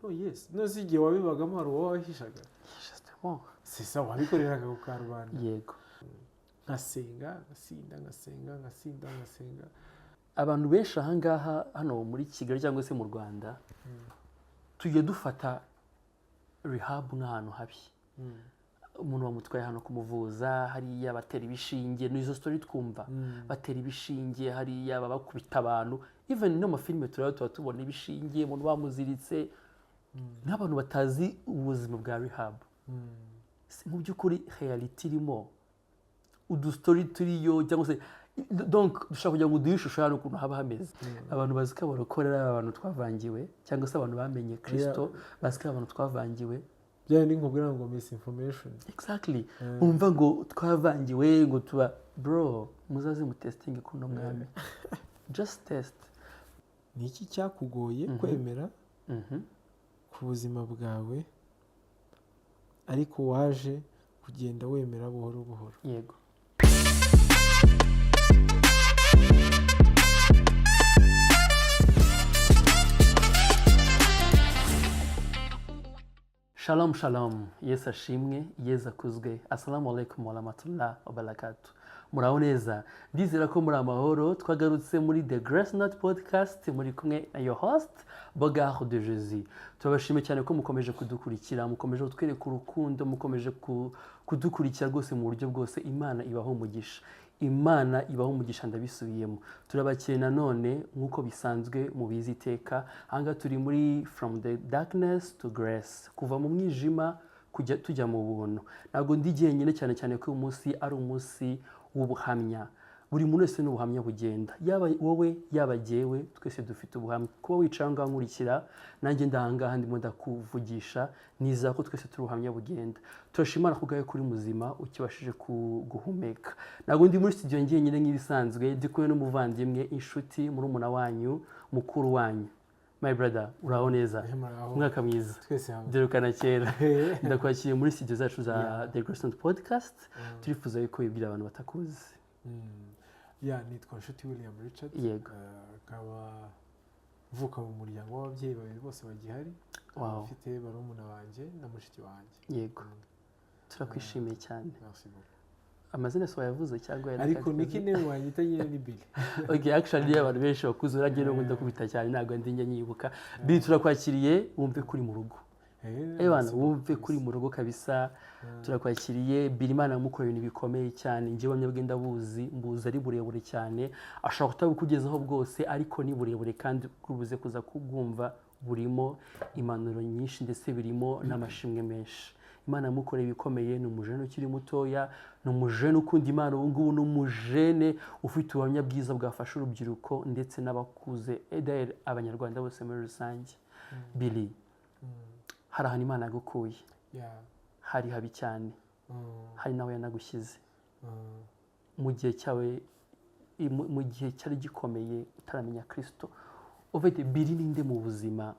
oh yes nozi igihe wabibagamo hari uwo wahishaga justement sisa wabikoreraga ku karubanda yego ngasenga abantu benshi ahangaha hano muri Kigali cyangwa se mu Rwanda tujye dufata rehab nk'ahantu habi umuntu bamutwaye hano kumuvuza hariya batera ibishinge n'izo story twumva batera ibishinge hariya babakubita abantu even no mu filime tuba tubona ibishinge umuntu bamuziritse n'abantu batazi ubuzima bwa rehab mu by'ukuri reality irimo udustory turiyo cyangwa se donc dushaka kugira ngo duhe ishusho hano ukuntu haba hameze abantu bazi ko abarokorera abantu twavangiwe cyangwa se abantu bamenye Kristo bazi ko abantu twavangiwe bya ni nkubwira ngo misinformation exactly umva ngo twavangiwe ngo tuba bro muzaze mu testing kuno mwami just test ni iki cyakugoye kwemera ku buzima bwawe ariko waje kugenda wemera buhoro buhoro yego Shalom shalom Yesu ashimwe Yesu akuzwe assalamu alaikum wa rahmatullah wa barakatuh muraho neza ndizera ko muri amahoro twagarutse muri The Grace Note Podcast muri kumwe na your host Bogard de Jésus tubashimiye cyane ko mukomeje kudukurikira mukomeje kutwereka urukundo mukomeje kudukurikira rwose mu buryo bwose Imana ibaho umugisha Imana ibaho umugisha ndabisubiyemo turabakire nanone nkuko bisanzwe mu bizi iteka hanga turi muri from the darkness to grace kuva mu mwijima kujya tujya mu buntu ntabwo ndi jyenyine cyane ko uyu munsi ari umunsi w'ubuhamya buri muntu wese n'ubuhamya bugenda yaba wowe yaba jyewe twese dufite ubuhamya kuba wicara ngaho nkurikira nanjye ndahangaha ndimo ndakuvugisha niza ko twese turi ubuhamya bugenda turashimana kugaye kuri muzima ukibashije guhumeka ntabwo ndi muri studio njyenyine nk'ibisanzwe ndi kumwe n'umuvandimwe inshuti murumuna wanyu mukuru wanyu my brother uraho neza umwaka mwiza derukana kera ndakwakiriye muri studio zacu za The Grace Note Podcast turifuza yuko wibwira abantu batakuzi nitwa Nshuti William Richard yego akaba mvuka mu muryango w'ababyeyi babiri bose bagihari bafite barumuna banjye na mushiki wanjye yego turakwishimiye cyane amazina so yavuze cyangwa ariko niki ne wanyita nyine ni Billy okay actually abantu benshi bakuze uragiye no ndakubita cyane ntabwo ndi nyibuka Billy turakwakiriye wumve kuri mu rugo bana wumve kuri mu rugo kabisa turakwakiriye Billy Imana yamukoreye ibintu bikomeye cyane njye wamye ndabuzi mbuza ari burebure cyane ashaka kutabukugezaho bwose ariko ni burebure kandi kubuze kuza kubwumva burimo impanuro nyinshi ndetse birimo n'amashimwe menshi Imana yamukoreye ibikomeye ni umujene ukiri mutoya ni umujene ukunda Imana ubu ngubu ni umujene ufite ubuhamya bwiza bwafasha urubyiruko ndetse n'abakuze abanyarwanda bose muri rusange Billy hari ahantu Imana yagukuye hari habi cyane hari nawe yanagushyize mu gihe cyawe mu gihe cyari gikomeye utaramenya Kristo ufite Billy ninde mu buzima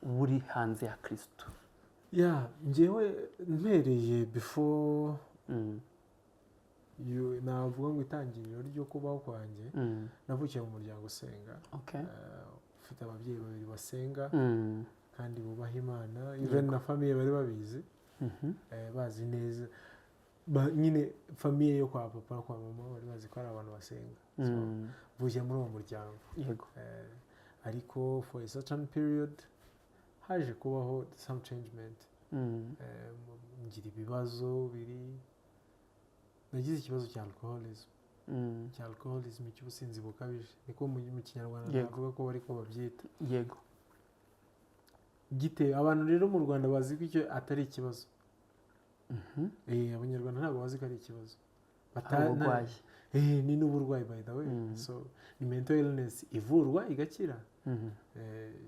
buri hanze ya Kristo njyewe mpereye before navuga ngo itangiriro ryo kubaho kwanjye navukiye mu muryango usenga ufite ababyeyi babiri basenga kandi bubaha Imana even na famille bari babizi bazi neza nyine famille yo kwa papa kwa mama bari bazi ko ari abantu basenga mvukiye muri uwo muryango yego ariko for a certain period haje kubaho some changement ngira ibibazo nagize ikibazo cya alcoholism cy'ubusinzi bukabije niko mu Kinyarwanda navuga ko bari ko babyita yego gite abantu rero mu Rwanda bazi ko icyo atari ikibazo abanyarwanda ntabwo bazi ko ari ikibazo ni n'uburwayi by the way so ni mental illness ivurwa igakira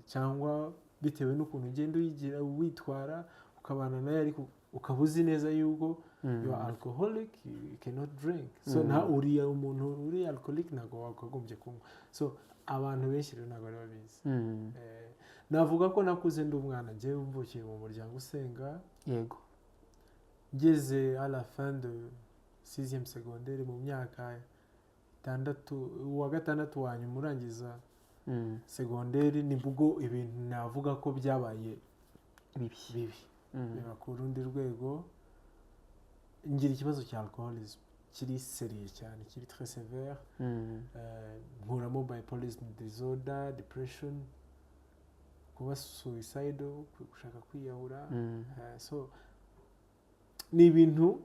cyangwa bitewe n'ukuntu ugenda uyigira witwara ukabana nayo ariko ukaba uzi neza yuko you are alcoholic you cannot drink so nta uriya umuntu uri alcoholic ntabwo wakagombye kunywa so abantu benshi rero ntabwo bari babizi navuga ko nakuze ndi umwana njyewe mvukiye mu muryango usenga yego ngeze à la fin de 6e secondaire mu myaka 6 wa gatandatu wanyuma urangiza segonderi nibwo ibintu navuga ko byabaye bibi biba ku rundi rwego. Ngira ikibazo cya alcoholism kiri seriye cyane, kiri très sévère. Nkuramo bipolarism disorder, depression, kuba suicidal, gushaka kwiyahura. So ni ibintu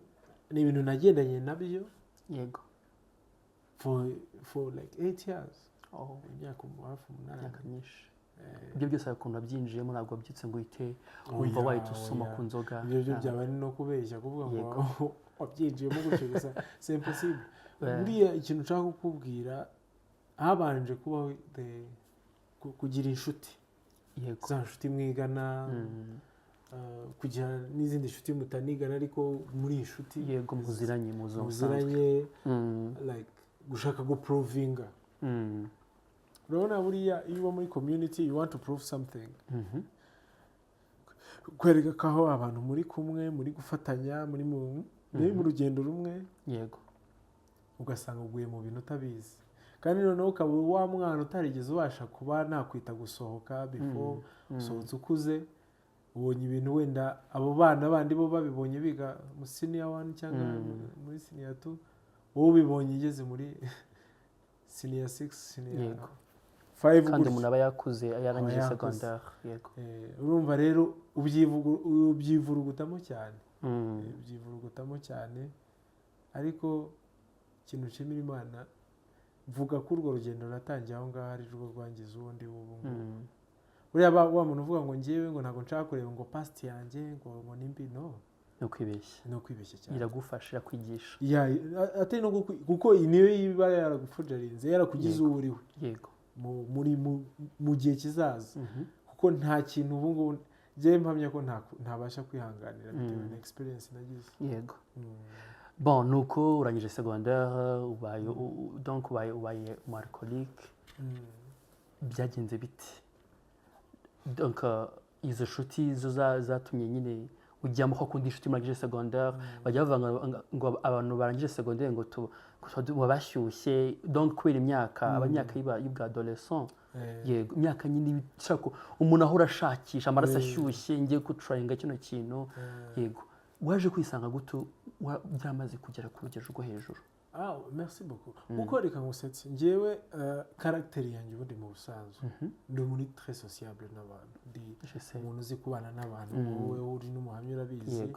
nagendanye nabyo yego for like 8 years. Imyaka hafi 8 myinshi. Ibyo byose ukuntu wabyinjiyemo ntabwo wabyutse ngo uhite wumva wahita usoma ku nzoga. Ibyo byaba ari no kubeshya kuvuga ngo wabyinjiyemo gutyo gusa, c'est impossible. Buriya ikintu nshaka kukubwira, habanje kubaho kugira inshuti, za nshuti mwigana, kugira n'izindi nshuti mutanigana ariko muri inshuti yego muziranye like gushaka guprovinga. Urabona buriya iyo uba muri community you want to prove something, kwereka ko aho abantu muri kumwe, muri gufatanya, muri mu rugendo rumwe, yego ugasanga uguye mu bintu utabizi, kandi noneho ukaba wa mwana utarigeze ubasha kuba nakwita gusohoka before usohotse ukuze, ubonye ibintu wenda abo bana bandi bo babibonye biga mu senior 1 cyangwa muri senior 2, wowe ubibonye igeze muri senior 6 senior 5, kandi umuntu aba yakuze yarangije secondaire. Yego urumva rero ubyivurugutamo cyane, ariko ikintu nshimira Imana, mvuga ko urwo rugendo natangiye aho ngaho ari rwo rwangiza ubundi ubu ngubu. Buriya wa muntu uvuga ngo ngewe ngo ntabwo nshaka kureba ngo past yanjye ngo nimbi, no kwibeshya cyane. Iragufasha, irakwigisha, atari no kuko niyo yiba yaragupfujarinze, yarakugize uwo uriwe yego mu gihe kizaza, kuko nta kintu ubu ngubu njyewe mpamya ko ntabasha kwihanganira bitewe na experience nagize. Yego bon, nuko urangije secondaire ubaye umu alcoolique, byagenze biti? Donc izo nshuti zo zatumye nyine ujyamo ko kundi inshuti murangije secondaire, bajya bavuga ngo abantu barangije secondaire ngo bashyushye, donc kubera imyaka abanyaka y'ubwa adolescent. Yego imyaka nyine bishaka umuntu ahora ashakisha amaraso ashyushye, ngiye kutrayinga kino kintu. Yego waje kwisanga guto byamaze kugera ku rugero rwo hejuru? Merci beaucoup. Kuko reka ngusetse njyewe caractère yanjye ubundi mu busanzwe ndi umuntu très sociable n'abantu, ndi umuntu uzi kubana n'abantu, wowe uri n'umuhamya urabizi,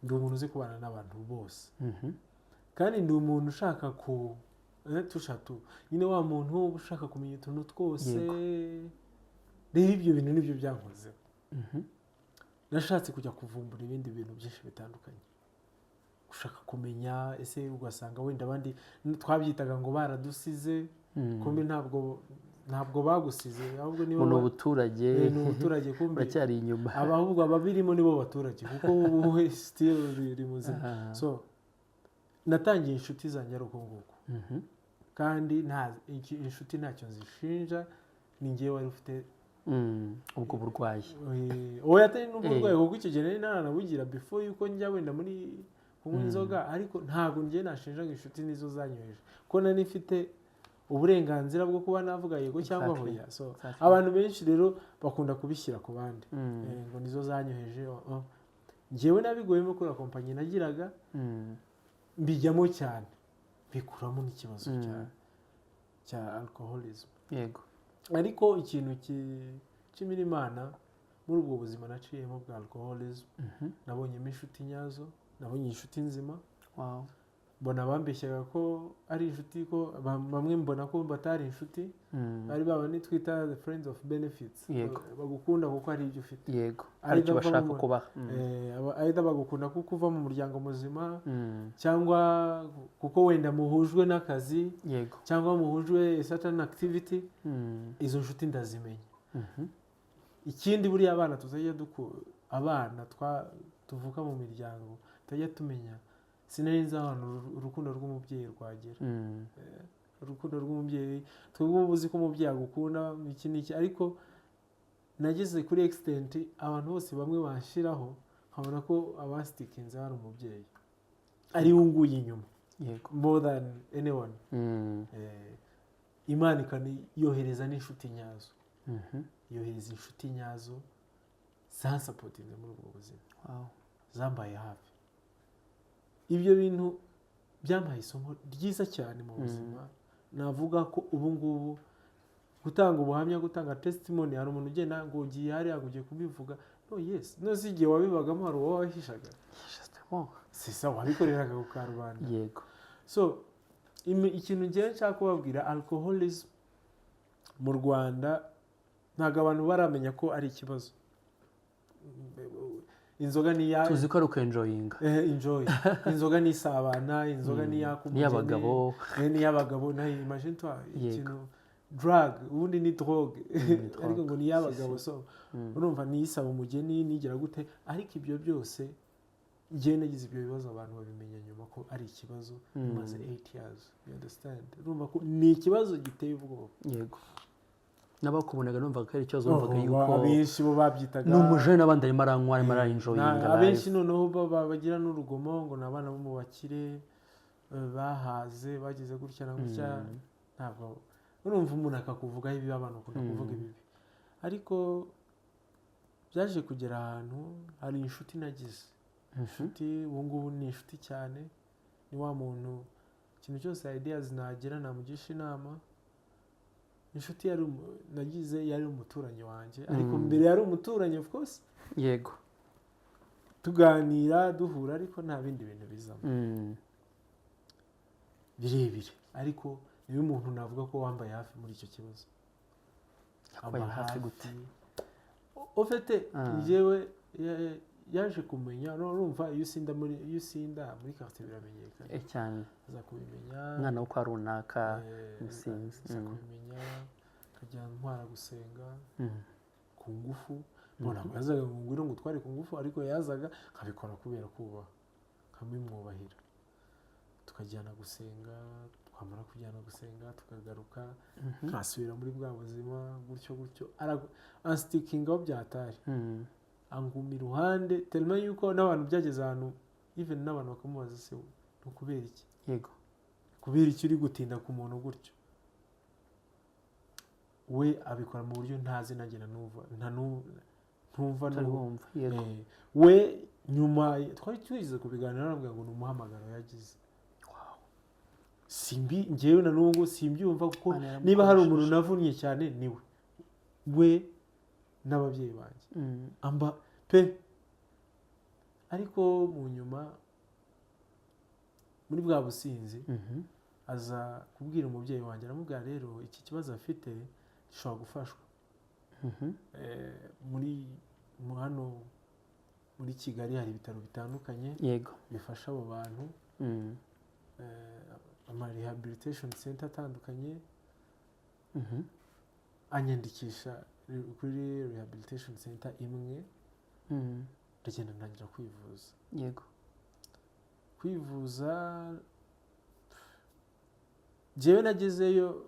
ndi umuntu uzi kubana n'abantu bose, kandi ndi umuntu ushaka nyine wa muntu ushaka kumenya utuntu twose. Rero ibyo bintu nibyo byankoze. Nashatse kujya kuvumbura ibindi bintu byinshi bitandukanye, gushaka kumenya ese, ugasanga wenda abandi twabyitaga ngo baradusize, kumbe ntabwo bagusize, ahubwo nibo ubuturage kumbe bacyari inyuma, ahubwo ababirimo nibo baturage, kuko wowe still uri muzima. So natangiye inshuti zanjye ari uko nguko, kandi inshuti ntacyo nzishinja, ni njyewe wari ufite ubwo burwayi. Oya atari n'uburwayi, kuko icyo gihe nari naranabugira before yuko njya wenda muri kunywa inzoga, ariko ntabwo njye nashinja ngo inshuti nizo zanyoheje, kuko nari mfite uburenganzira bwo kuba navuga yego cyangwa hoya. So abantu benshi rero bakunda kubishyira ku bandi ngo nizo zanyoheje. Njyewe nabigoyemo kubera kompanyi nagiraga, mbijyamo cyane, bikuramo n'ikibazo cya alcoholism. Yego ariko ikintu kimira Imana muri ubwo buzima naciyemo bwa alcoholism, nabonyemo inshuti nyazo, nabonye inshuti nzima. Mbona bambeshyaga ko ari inshuti, ko bamwe mbona ko batari inshuti, bari babandi twita the friends of benefits, bagukunda kuko ari ibyo ufite, yego ari cyo bashaka kubaha. Aida bagukunda kuko uva mu muryango muzima, cyangwa kuko wenda muhujwe n'akazi, cyangwa muhujwe certain activity. Izo nshuti ndazimenya. Ikindi buriya abana tuzajya abana tuvuka mu miryango tutajya tumenya, sinari nzi ahantu urukundo rw'umubyeyi rwagera. Urukundo rw'umubyeyi twebwe uzi ko umubyeyi agukunda iki n'iki, ariko nageze kuri extent abantu bose bamwe banshiraho, nkabona ko abasitikinze hari umubyeyi ari wunguye inyuma more than anyone. Imana ikaniyohereza n'inshuti nyazo, yohereza inshuti nyazo zansapotinze muri ubwo buzima, zambaye hafi. Ibyo bintu byampaye isomo ryiza cyane mu buzima. Navuga ko ubu ngubu gutanga ubuhamya, gutanga testimony, hari umuntu ugenda ngo ugiye hariya ugiye kubivuga, no yes, no si igihe wabibagamo hari uwo wahishaga, si sawa, wabikoreraga ku karubanda. Yego. So ikintu ngiye nshaka kubabwira, alcoholism mu Rwanda ntabwo abantu baramenya ko ari ikibazo. Inzoga ni ya tuzi ko ari ukwenjoyinga, enjoy. Inzoga ni isabana, inzoga ni y'abagabo, ni y'abagabo. Na imagine toi ikintu drug, ubundi ni drogue, ariko ngo ni y'abagabo. So urumva ni isaba umugeni nigira gute, ariko ibyo byose njye nagize ibyo bibazo abantu babimenya nyuma ko ari ikibazo maze 8 years. You understand? Urumva ko ni ikibazo giteye ubwoba. Yego. Nabakubonaga numva ko ari ikibazo, numvaga yuko abenshi bo babyitaga n'umuje n'abandi arimo aranywa, arimo arayinjoyinga. Abenshi noneho bagira n'urugomo ngo n'abana bo mu bakire bahaze bagize gutya na gutya. Ntabwo urumva umuntu akakuvugaho ibibi, abantu bakunda kuvuga ibibi. Ariko byaje kugera ahantu, hari inshuti nagize, inshuti ubu ngubu ni inshuti cyane, ni wa muntu ikintu cyose ideas nagira namugisha inama. Inshuti nagize yari umuturanyi wanjye, ariko mbere yari umuturanyi of course. Yego. Tuganira duhura, ariko nta bindi bintu bizamo birebire. Ariko niwe muntu navuga ko wambaye hafi muri icyo kibazo. Wambaye hafi gute? Ofete njyewe yaje kumenya, urumva iyo usinda muri quartier biramenyekana cyane, aza kubimenya, umwana wo kwa runaka musinzi, aza kubimenya, akajya ntwara gusenga ku ngufu. Ntabwo yazaga ngo ngwire ngo utware ku ngufu, ariko yazaga nkabikora kubera kubaha, nkamwimwubahira. Tukajyana gusenga, twamara kujyana gusenga tukagaruka, nkasubira muri bwa buzima gutyo gutyo. Anstikingaho byatari, anguma iruhande telma yuko n'abantu byageze ahantu even n'abantu bakamubaza se ukubera iki. Yego. Kubera iki uri gutinda ku muntu gutyo? We abikora mu buryo ntazi nanjye ntumva n'ubumva. Yego. We nyuma twari tugize kubiganira, aravuga ngo ni umuhamagaro yagize. Njyewe na n'ubu simbyumva, kuko niba hari umuntu navunnye cyane niwe, we n'ababyeyi banjye amba pe. Ariko mu nyuma muri bwa businzi aza kubwira umubyeyi wanjye, aramubwira rero iki kibazo afite gishobora gufashwa. Hano muri Kigali hari ibitaro bitandukanye bifasha abo bantu, ama rehabilitation center atandukanye. Anyandikisha kuri rehabilitation center imwe, ndagenda ntangira kwivuza. Yego. Kwivuza jewe nagezeyo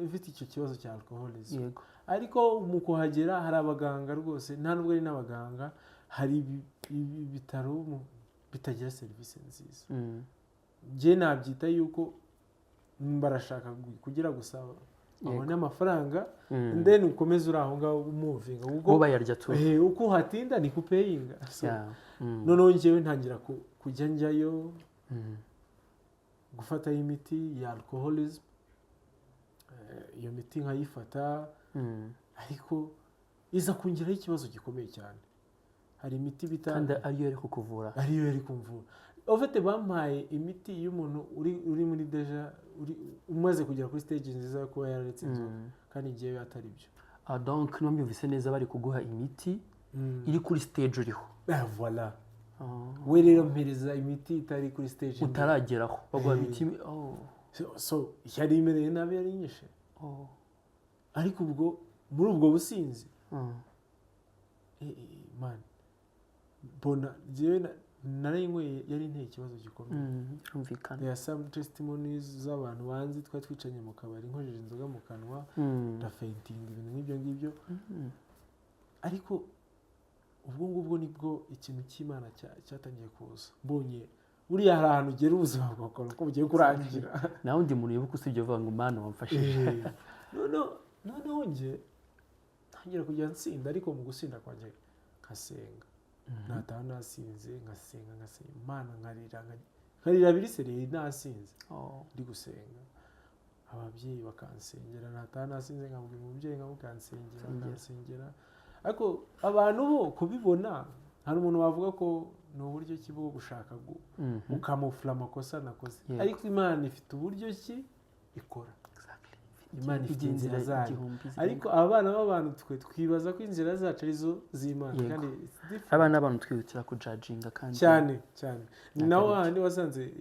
mfite icyo kibazo cya alcoholism. Yego. Ariko mu kuhagera hari abaganga rwose, nta nubwo ari n'abaganga, hari ibitaro bitagira serivisi nziza. Je nabyita yuko barashaka kugira gusaba abone amafaranga, then ukomeze uri aho ngaho umuvinga, ubwo bayarya tu uko hatinda ni kupeyinga. Noneho njyewe ntangira kujya njyayo gufata imiti ya alcoholism. Iyo miti nkayifata, ariko iza kungiraho ikibazo gikomeye cyane. Hari imiti kandi ariyo yari kukuvura, ariyo yari kumvura. Ofete bampaye imiti iyo umuntu uri muri deja umaze kugera kuri stage nziza yo kuba yararetse inzoga, kandi njyewe atari byo. Donc numvise neza bari kuguha imiti iri kuri stage uriho. Voilà. We rero mpereza imiti itari kuri stage utarageraho, baguha imiti. So yari imereye nabi, yari inyishe. Ariko ubwo muri ubwo businzi man bona jewe narayinyweye, yari inteye ikibazo gikomeye. Rumvikana. There are some testimonies z'abantu banzi twari twicanye mu kabari, nkojeje inzoga mu kanwa, ndafeintinga, ibintu nk'ibyo ngibyo. Ariko ubwo ngubwo nibwo ikintu cy'Imana cyatangiye kuza. Mbonye buriya hari ahantu ugera ubuzima bwakora ko bugiye kurangira. Nawe undi muntu yibuka usibye uvuga ngo Imana wamfashije. Noneho njye ntangira kujya nsinda, ariko mu gusinda kwanjye nkasenga nataha nasinze nkasenga Imana nkarira biri seriye nasinze ndi gusenga ababyeyi bakansengera nataha nasinze nkabwira umubyeyi nkamukansengera ariko abantu bo kubibona hari umuntu wavuga ko ni uburyo ki bwo gushaka gukamufura amakosa nakoze ariko Imana ifite uburyo ki ikora Imana ifite inzira zayo ariko abana b'abantu twe twibaza ko inzira zacu arizo z'Imana kandi abana b'abantu twihutira kujajinga kandi cyane ni naho handi wasanze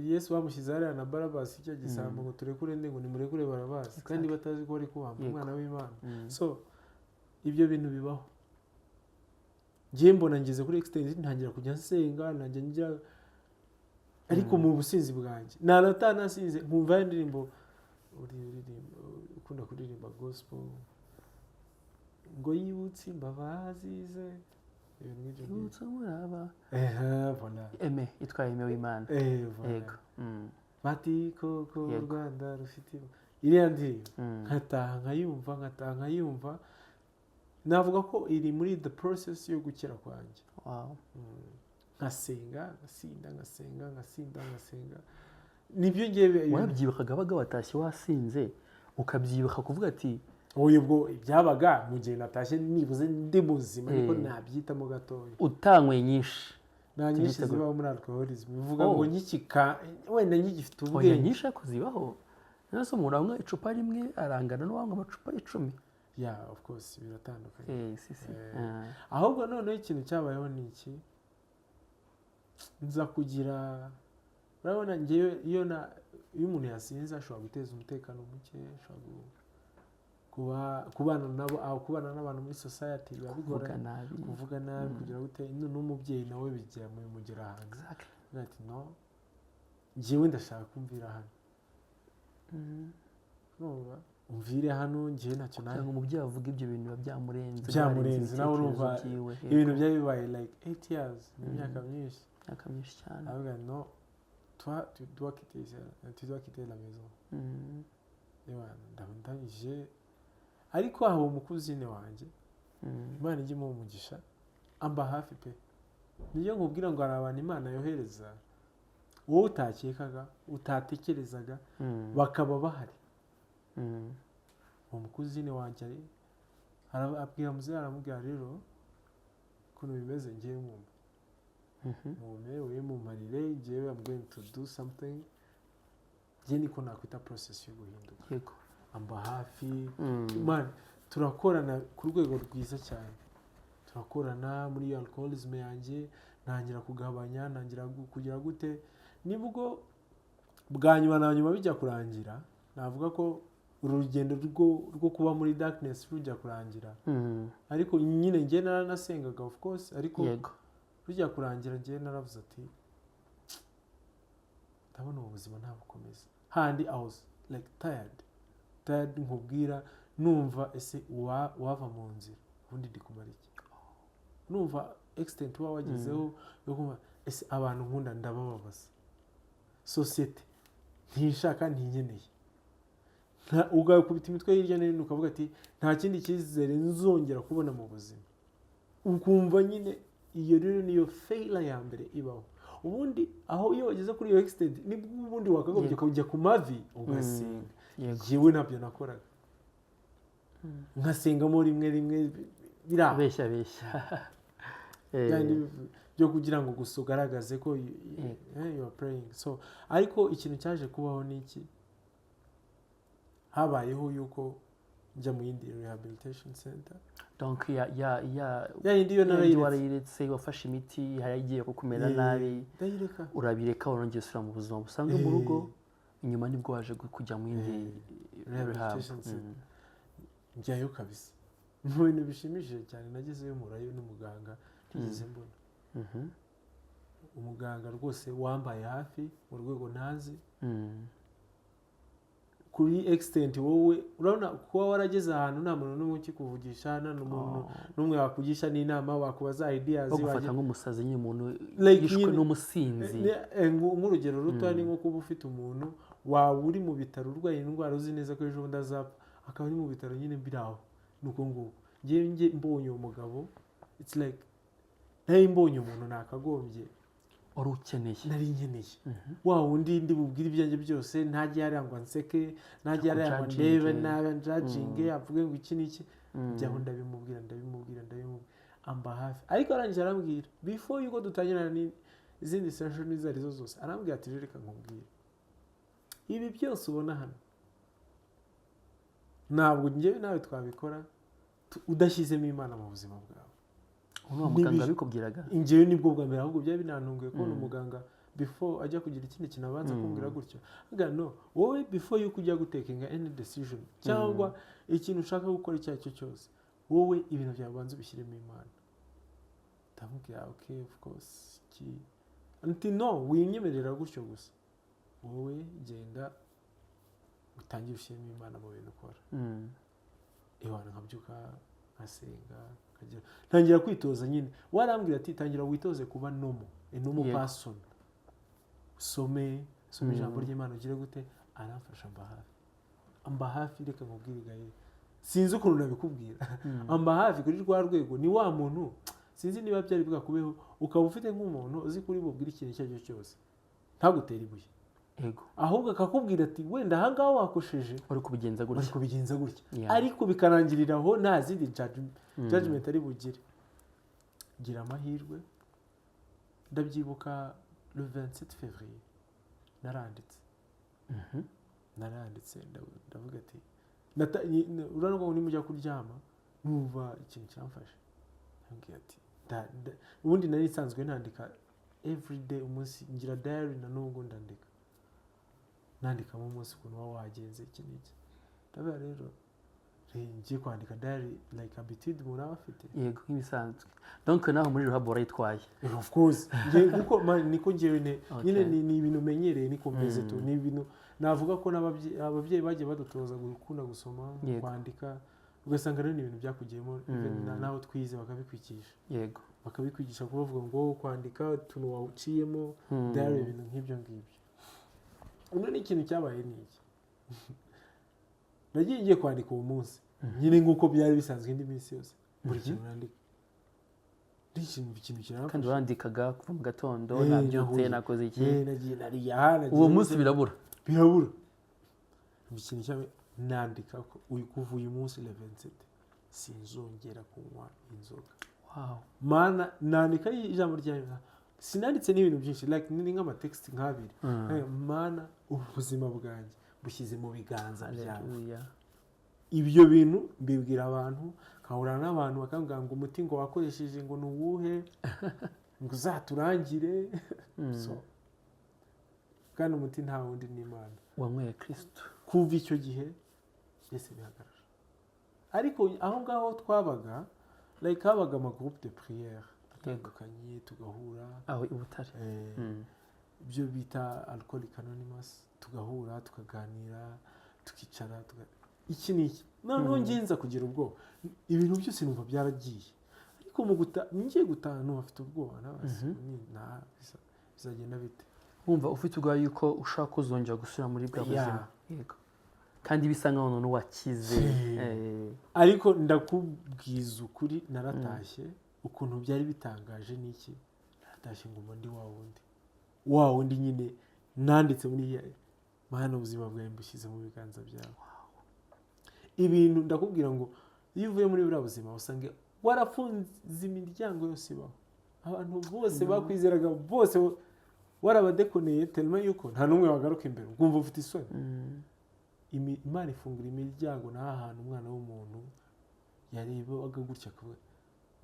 Yesu bamushyize hariya na Barabasi icyo gisambo ngo turekure nde ngo nimurekure Barabasi kandi batazi ko bari kubamba umwana w'Imana so ibyo bintu bibaho ngiye mbona ngeze kuri extend ntangira kujya nsenga nanjye njya ariko mu businzi bwanjye nasinze nkumva indirimbo ukunda kuririmba gospel ngo yibutse imbabazi ze yibutse muraba voilà Aime itwaye Aime w'Imana yego bati ko u Rwanda rufite iriya ndirimbo nkataha nkayumva navuga ko iri muri the process yo gukira kwanjye nkasenga nibyo ngiye warabyibukaga baga watashye wasinze ukabyibuka kuvuga ati ubwo byabaga mu gihe natashye nibuze ndi muzima ariko nabyitamo gatoya utanyweye nyinshi nta nyinshi zibaho muri alcoholism bivuga ngo nyikika wenda nyigifite ubwenge nyinshi ariko zibaho nase umuntu anywa icupa rimwe arangana n'uwanywa amacupa 10 of course biratandukanye ahubwo noneho ikintu cyabayeho ni iki nza kugira urabona ngewe iyo umuntu yasinze ashobora guteza umutekano muke ashobora kubana n'abantu muri society biba bigorana kuvuga nabi kugira gute n'umubyeyi nawe bimugera ahantu ati no ngewe ndashaka kumvira hano umvire hano ngewe ntacyo nawe umubyeyi avuga ibyo bintu biba byamurenze nawe urumva ibintu byari bibaye like 8 years imyaka myinshi cyane avuga no tu dois quitter la maison ndangije ariko aho umukuzine wanjye Imana ijyemo umugisha amba hafi pe niyo nkubwira ngo hari abantu Imana yohereza wowe utakekaga utatekerezaga bakaba bahari umukuzine wanjye abwira muzehe aramubwira rero ukuntu bimeze ngewe mwumva mumewe mumarire ngewe I'm going to do something ngewe niko nakwita process yo guhinduka yego amba hafi man turakorana ku rwego rwiza cyane turakorana muri alcoholism yanjye ntangira kugabanya ntangira kugira gute nibwo bwa nyuma bijya kurangira navuga ko urugendo rwo kuba muri darkness rujya kurangira ariko nyine ngiye naranasengaga of course ariko rujya kurangira ngiye naravuze ati ndabona ubuzima nta bukomeza handi I was like tired nkubwira numva ese wava mu nzira ubundi ndi kumara iki numva extent wa wagezeho yo kumva ese abantu nkunda ndabababaza society ntishaka ntinyeneye ugakubita imitwe hirya no hino ukavuga ati nta kindi cyizere nzongera kubona mu buzima ukumva nyine iyo rero niyo failure ya mbere ibaho ubundi aho iyo wageze kuri iyo extent nibwo ubundi wakagombye kujya ku mavi ugasenga yewe nabyo nakoraga nkasengamo rimwe beshya byo kugira ngo gusa ugaragaze ko you are praying so ariko ikintu cyaje kubaho ni iki habayeho yuko njya mu yindi rehabilitation center donc yindi yo narayiretse wafashe imiti yagiye kukumera nabi urabireka urongera usubira mu buzima busanzwe mu rugo inyuma nibwo waje kujya mu yindi rehabilitation center njyayo kabisa mu bintu bishimishije cyane nagezeyo murayo n'umuganga ntigeze mbona umuganga rwose wambaye hafi mu rwego ntazi kuri extent wowe urabona kuba warageze ahantu nta muntu n'umwe ukikuvugisha nta n'umuntu n'umwe wakugisha n'inama wakubaza ideas bagufata nk'umusazi nyine umuntu yishwe n'umusinzi nk'urugero ruto ni nko kuba ufite umuntu wawe uri mu bitaro urwaye indwara uzi neza ko ejo bundi azapfa akaba ari mu bitaro nyine mbiraho nuko nguko ngiye mbonye uwo mugabo it's like nari mbonye umuntu nakagombye wari ukeneye nari nkeneye wa wundi ndi bubwire ibyanjye byose ntajye yarangwa nseke ntajye yarangwa ndebe nabe njajinge avuge ngo iki niki byaho ndabimubwira amba hafi ariko arangije arambwira before yuko dutangirana izindi session izarizo zose arambwira ati reka nkubwire ibi byose ubona hano ntabwo njyewe nawe twabikora udashyizemo Imana mu buzima bwawe. Uno muganga bikubwiraga njyewe nibwo bwa mbere ahubwo byari binantunguye kubona umuganga before ajya kugira ikindi kintu abanza kumbwira gutyo aga no wowe before yuko ujya gutekinga any decision cyangwa ikintu ushaka gukora icyo aricyo cyose wowe ibintu byawe banza ubishyiremo Imana. ndamubwira okay of course anti no winyemerera gutyo gusa wowe genda utangiye ushyiremo Imana mu bintu ukora. Ewana nkabyuka nkasenga ntangira kwitoza nyine warambwira ati tangira witoze kuba nomo person some ijambo ry'Imana ugire gute aramfasha amba hafi reka nkubwire gaye sinzi ukuntu nabikubwira amba hafi kuri rwa rwego ni wa muntu sinzi niba byari bwakubeho ukaba ufite nk'umuntu uzi kuri bubwire ikintu icyo ari cyo cyose ntagutera ibuye ego ahubwo akakubwira ati wenda ahangaha wakosheje uri kubigenza gutya ariko bikarangirira aho nta zindi judgment ari bugire. Gira amahirwe ndabyibuka le 27 février naranditse ndavuga ati urabona ngo nimujya kuryama numva ikintu cyamfashe nambwiye ati ubundi nari nsanzwe nandika every day umunsi ngira diary na nubwo nandikamo umunsi ukuntu waba wagenze iki n'iki ndabona rero ngiye kwandika diary like habitude umuntu aba afite yego nk'ibisanzwe donc naho muri rehab warayitwaye of course kuko niko ngewe nyine ni ibintu menyereye niko meze tu ni ibintu navuga ko ababyeyi bagiye badutoza gukunda gusoma kwandika ugasanga rero ni ibintu byakugiyemo naho twize bakabikwigisha yego bakabikwigisha kubavuga ngo kwandika utuntu wawuciyemo diary ibintu nk'ibyo ngibyo. Uno ni ikintu cyabaye niki nagiye ngiye kwandika uwo munsi nyine nk'uko byari bisanzwe indi minsi yose buri kintu nandika ikintu kiramfasha kandi wandikaga kuva mu gatondo nabyutse nakoze iki nagiye nariya uwo munsi birabura ikintu cyawe nandika ko kuva uyu munsi 27 sinzongera kunywa inzoga. Mana nandika ijambo ryawe sinanditse n'ibintu byinshi like ni nk'amatext nk'abiri Mana ubuzima bwanjye bushyize mu biganza byawe. Ibyo bintu mbibwira abantu kahura n'abantu bakambwira ngo umuti ngo wakoresheje ngo nuwuhe ngo uzaturangire kandi umuti nta wundi ni Imana wanyweye Kristo. Kuva icyo gihe byose bihagarara ariko aho ngaho twabaga like habaga ama groupe de prière atandukanye tugahura aho i Butare ibyo bita Alcoholics Anonymous tugahura tukaganira tukicara iki niki noneho ngenza kugira ubwoba ibintu byose numva byaragiye ariko ngiye gutaha afite ubwoba n'abasi bizagenda bite wumva ufite ubwoba yuko ushaka kuzongera gusubira muri bwa buzima yego kandi bisa nkaho none wakize ariko ndakubwiza ukuri naratashye ukuntu byari bitangaje niki naratashye ngo ndi wa wundi nyine nanditse muri Mana ubuzima bwawe mbushyize mu biganza byawe. Ibintu ndakubwira ngo iyo uvuye muri buriya buzima usanga warafunze imiryango yose ibaho abantu bose bakwizeraga bose warabadekoneye tellement yuko nta n'umwe wagaruka imbere ugumva ufite isoni. Imana ifungura imiryango n'aha hantu umwana w'umuntu yarebaga gutya kuba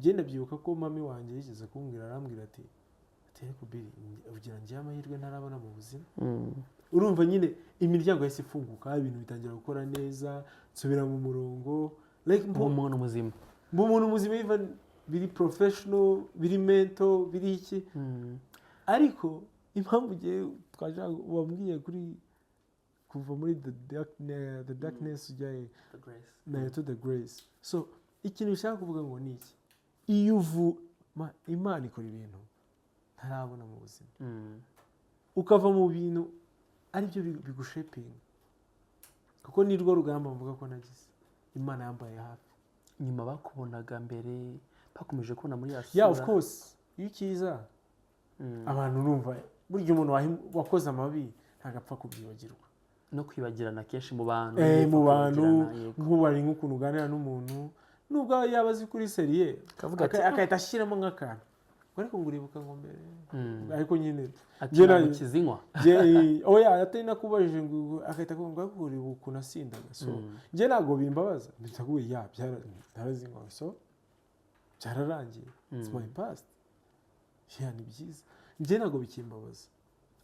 genda byibuka ko mami wanjye yigeze kumbwira arambwira ati ariko Billy ugira ngiye amahirwe ntarabona mu buzima. Urumva nyine imiryango yose ifunguka ibintu bitangira gukora neza nsubira mu murongo like umuntu muzima even biri professional biri mental biri iki ariko impamvu giye twaje wambwiye kuri kuva muri the darkness ujyaye to the grace. So ikintu ushaka kuvuga ngo ni iki iyo Imana ikora ibintu ntarabona mu buzima ukava mu bintu aribyo bigushepinga kuko nirwo rugamba mvuga ko nagize Imana yambaye hafi. Nyuma bakubonaga mbere bakomeje kubona muri ya sura. Yeah, of course. Iyo ukiza abantu urumva burya umuntu wakoze amabi ntagapfa kubyibagirwa. No kwibagirana kenshi mu bantu. Mu bantu nk'ubari nk'ukuntu uganira n'umuntu nubwo yaba azi kuri seriye akahita ashyiramo nk'akantu ariko ngo uribuka ngo mbere ariko nyine atira mu kizinywa oya atari nakubajije ngo akahita kuvuga ngo uribuka ukuntu asindaga so njye ntabwo bimbabaza ndaguye byarazinywa so byararangiye it's my past ni byiza njye ntabwo bikimbabaza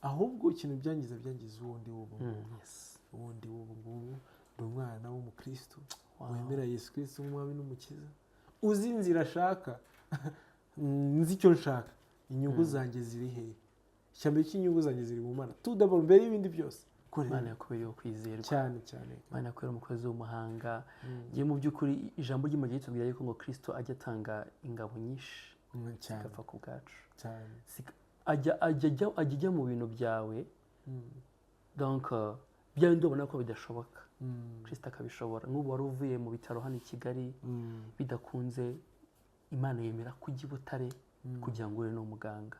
ahubwo ikintu byangiza uwundi w'ubu ngubu ndi umwana w'umukristo wemera Yesu Kristo nk'umwami n'umukiza uzi inzira ashaka nzi icyo nshaka inyungu zanjye ziri hehe icyambere cy'inyungu zanjye ziri mu Mana tudabona mbere y'ibindi byose Imana yakubereye kwizerwa cyane Imana yakubereye umukozi w'umuhanga ngiye mu by'ukuri ijambo ry'Imana ritubwira yuko ngo Kristo ajya atanga ingabo nyinshi zigapfa ku bwacu ajya mu bintu byawe donc byawe ndabona ko bidashoboka Kristo akabishobora nk'ubu wari uvuye mu bitaro hano i Kigali bidakunze Imana yemera kujya i Butare kugira ngo ure n'umuganga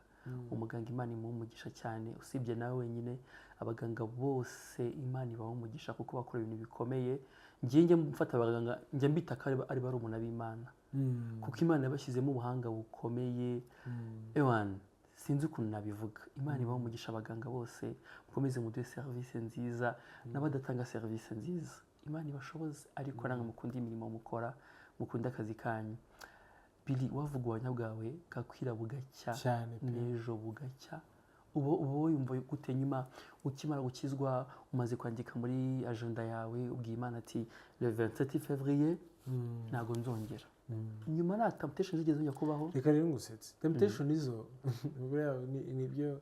umuganga Imana imuha umugisha cyane usibye nawe wenyine abaganga bose Imana ibaha umugisha kuko bakora ibintu bikomeye njye mfata abaganga njye mbita ko ari barumuna b'Imana kuko Imana yabashyizemo ubuhanga bukomeye ewan sinzi ukuntu nabivuga Imana ibaha umugisha abaganga bose mukomeze muduhe serivisi nziza n'abadatanga serivisi nziza Imana ibashoboze ariko namwe mukunda imirimo mukora mukunda akazi kanyu Billy wavuga ubuhamya bwawe bwakwira bugacya n'ejo bugacya ubu yumva gute nyuma ukimara gukizwa umaze kwandika muri agenda yawe ubwiye Imana ati le 27 février ntago nzongera nyuma na temptation zigeze njya kubaho reka rero ngusetse temptation izo nibyo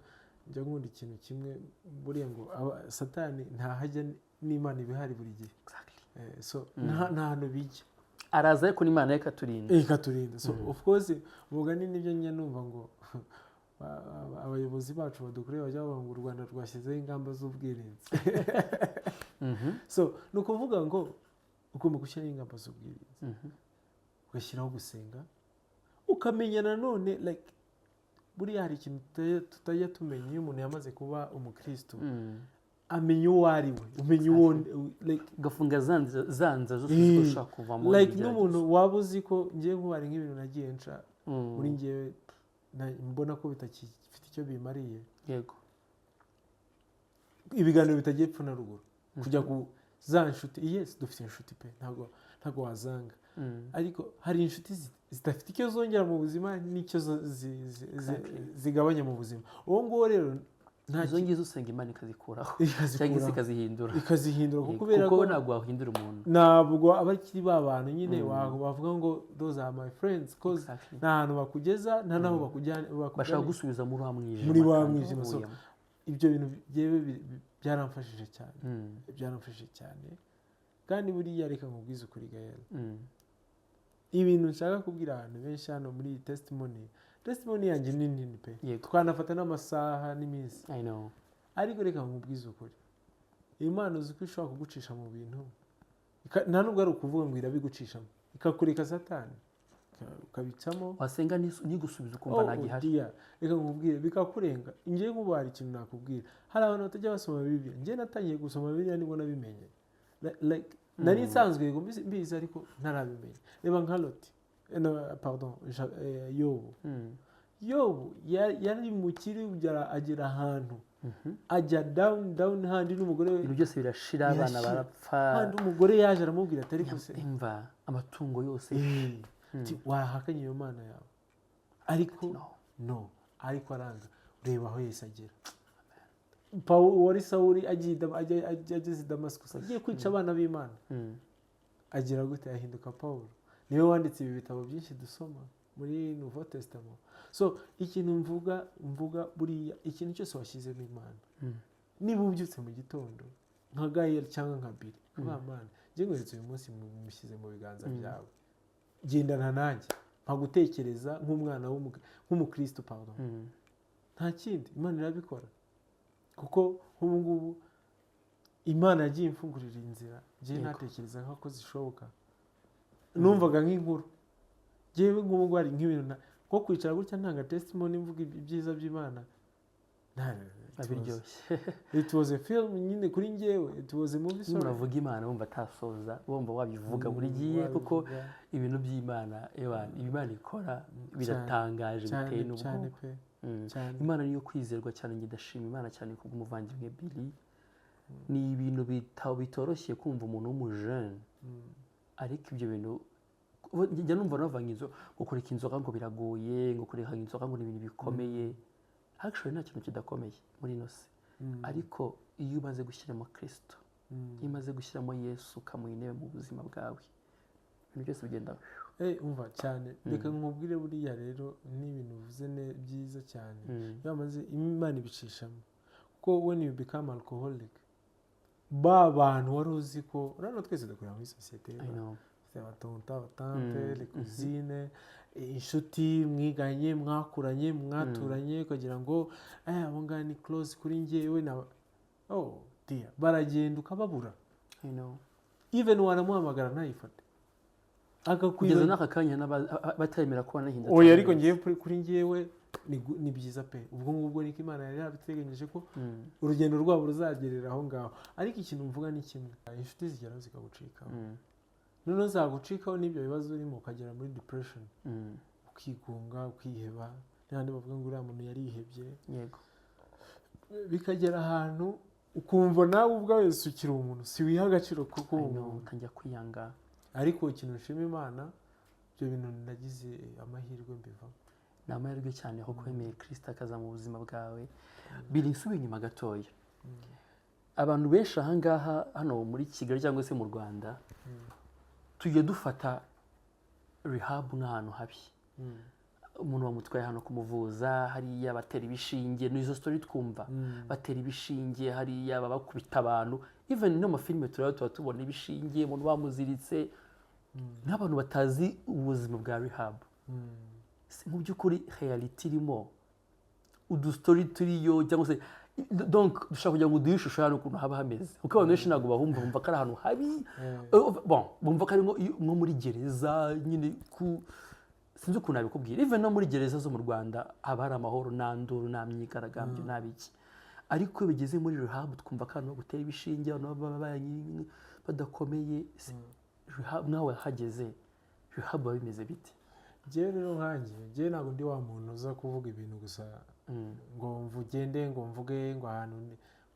njya nkunda ikintu kimwe buriya ngo satani ntahajya n'Imana ibihari buri gihe so nta hantu bijya araza ariko n'Imana ikaturinda so of course umugani nibyo njya numva ngo abayobozi bacu badukoreye bajya bavuga ngo u Rwanda rwashyizeho ingamba z'ubwirinzi so ni ukuvuga ngo ugomba gushyiraho ingamba z'ubwirinzi ugashyiraho gusenga ukamenya nanone like buriya hari ikintu tutajya tumenya iyo umuntu yamaze kuba umukristo amenya uwo ari we umenya uwo gafunga zanza zose ushaka kuvamo like n'umuntu waba uzi ko ngiye nkubara nk'ibintu nagiye nca muri ngewe mbona ko bitakifite icyo bimariye yego ibiganiro bitagiye epfo na ruguru kujya ku za nshuti yes dufite inshuti pe ntabwo wazanga ariko hari inshuti zidafite icyo zongera mu buzima n'icyo zigabanya mu buzima uwo nguwo rero izo ngizo usenga Imana ikazikuraho cyangwa se ikazihindura kuko ntabwo wahindura umuntu ntabwo abakiri ba bantu nyine bavuga ngo those are my friends cause nta hantu bakugeza nta naho bakujyana bashaka gusubiza muri wa mwijima so ibyo bintu byaramfashije cyane kandi buriya reka nkubwize ukuri Gael ibintu nshaka kubwira abantu benshi hano muri iyi testimony yanjye ni nini pe twanafata n'amasaha n'iminsi ariko reka nkubwize ukuri Imana uzi ko ishobora kugucisha mu bintu nta nubwo ari ukuvuga ngo irabigucishamo ikakureka satani ukabicamo wasenga nigusubiza ukumva ntagihari reka nkubwire bikakurenga ngiye nkuba hari ikintu nakubwira hari abantu batajya basoma Bibiliya njye natangiye gusoma Bibiliya nibwo nabimenye like nari nsanzwe mbizi ariko ntarabimenya reba nka Loti Yobu yari mu kiribwa agera ahantu ajya down handi n'umugore we ibintu byose birashira abana barapfa handi umugore yaje aramubwira atari kuse imva amatungo yose wahakanye iyo Mana yawe ariko ariko aranga reba aho Yesu agera wari Sawuli ageze i Damascus agiye kwica abana b'Imana agira gute yahinduka Pawulo niwe wanditse ibi bitabo byinshi dusoma muri Nouveau Testament so ikintu mvuga buriya ikintu cyose washyizemo Imana niba ubyutse mu gitondo nka Gael cyangwa nka Billy Mana njye ngweretse uyu munsi mushyize mu biganza byawe gendana nanjye nkagutekereza nk'umwana nk'umukristo pardon nta kindi Imana irabikora kuko ubu ngubu Imana yagiye imfungurira inzira njye natekereza ko zishoboka numvaga nk'inkuru njyewe nk'ubu hari nk'ibintu nko kwicara gutya ntanga testimony mvuga ibyiza by'Imana biryoshye. It was a film nyine kuri njyewe, it was a movie. Sorry, uravuga Imana wumva atasoza, wumva wabivuga buri gihe kuko ibintu by'Imana Imana ikora biratangaje biteye n'ubwo. Imana niyo kwizerwa cyane, ngidashima Imana cyane kubw'umuvandimwe Billy. Ni ibintu bitoroshye kumva umuntu w'umujene, ariko ibyo bintu njya numva navanga inzoga, gukurika inzoga ngo biragoye, ngo kureka inzoga ngo ni ibintu bikomeye. Actually nta kintu kidakomeye muri ino si, ariko iyo umaze gushyiramo Kristo, iyo umaze gushyiramo Yesu ukamuha intebe mu buzima bwawe, ibintu byose bigenda umva cyane. Reka nkubwire buriya rero ni ibintu uvuze byiza cyane. Iyo amaze Imana ibicishamo, kuko when you become alcoholic, ba bantu wari uzi ko urabona twese dukorera muri sosiyete, abatonta, abatante, les cousines, inshuti mwiganye, mwakuranye, mwaturanye, ukagira ngo abo ngabo ni close kuri njyewe na dear, baragenda ukababura. Even wanamuhamagara ntayifate, kugeza n'aka kanya batemera ko wanahinda. Ariko ngiye kuri njyewe ni byiza pe. Ubwo ngubwo niko Imana yari yabiteganyije ko urugendo rwabo ruzagerera aho ngaho. Ariko ikintu mvuga ni kimwe, inshuti zigera zikagucikaho, noneho zagucikaho n'ibyo bibazo urimo, ukagera muri depression, ukigunga, ukiheba. N'abandi bavuga ngo uriya muntu yarihebye, yego, bikagera ahantu ukumva nawe ubwawe ukiri umuntu, si wiha agaciro kuko utangira kwiyanga. Ariko ikintu nshima Imana, ibyo bintu nagize amahirwe mbivamo. Ni amahirwe cyane aho kwemeye Kristo akaza mu buzima bwawe. Biri nsubiye inyuma gatoya, abantu benshi ahangaha hano muri Kigali cyangwa se mu Rwanda tujye dufata rehab nk'ahantu habi. Umuntu bamutwaye hano kumuvuza, hariya batera ibishinge, n'izo story twumva, batera ibishinge hariya, babakubita abantu. Even no mafilime tuba tubona ibishinge, umuntu bamuziritse, n'abantu batazi ubuzima bwa rehab. Mu by'ukuri reality irimo udustori turiyo, cyangwa se donc dushaka kugira ngo duhe ishusho y'ahantu ukuntu haba hameze, kuko abantu benshi ntabwo bumva ko ari ahantu habi. Bumva ko ari nko muri gereza nyine, sinzi ukuntu nabikubwira. Even no muri gereza zo mu Rwanda haba hari amahoro, nta nduru, nta myigaragambyo, nta biki. Ariko iyo bigeze muri rehab twumva ko abantu gutera ibishinge, abantu baba badakomeye. Rehab nawe hageze, rehab biba bimeze bite? Njyewe rero nkanjye ntabwo ndi wa muntu uza kuvuga ibintu gusa ngo mvugende, ngo mvuge ngo ahantu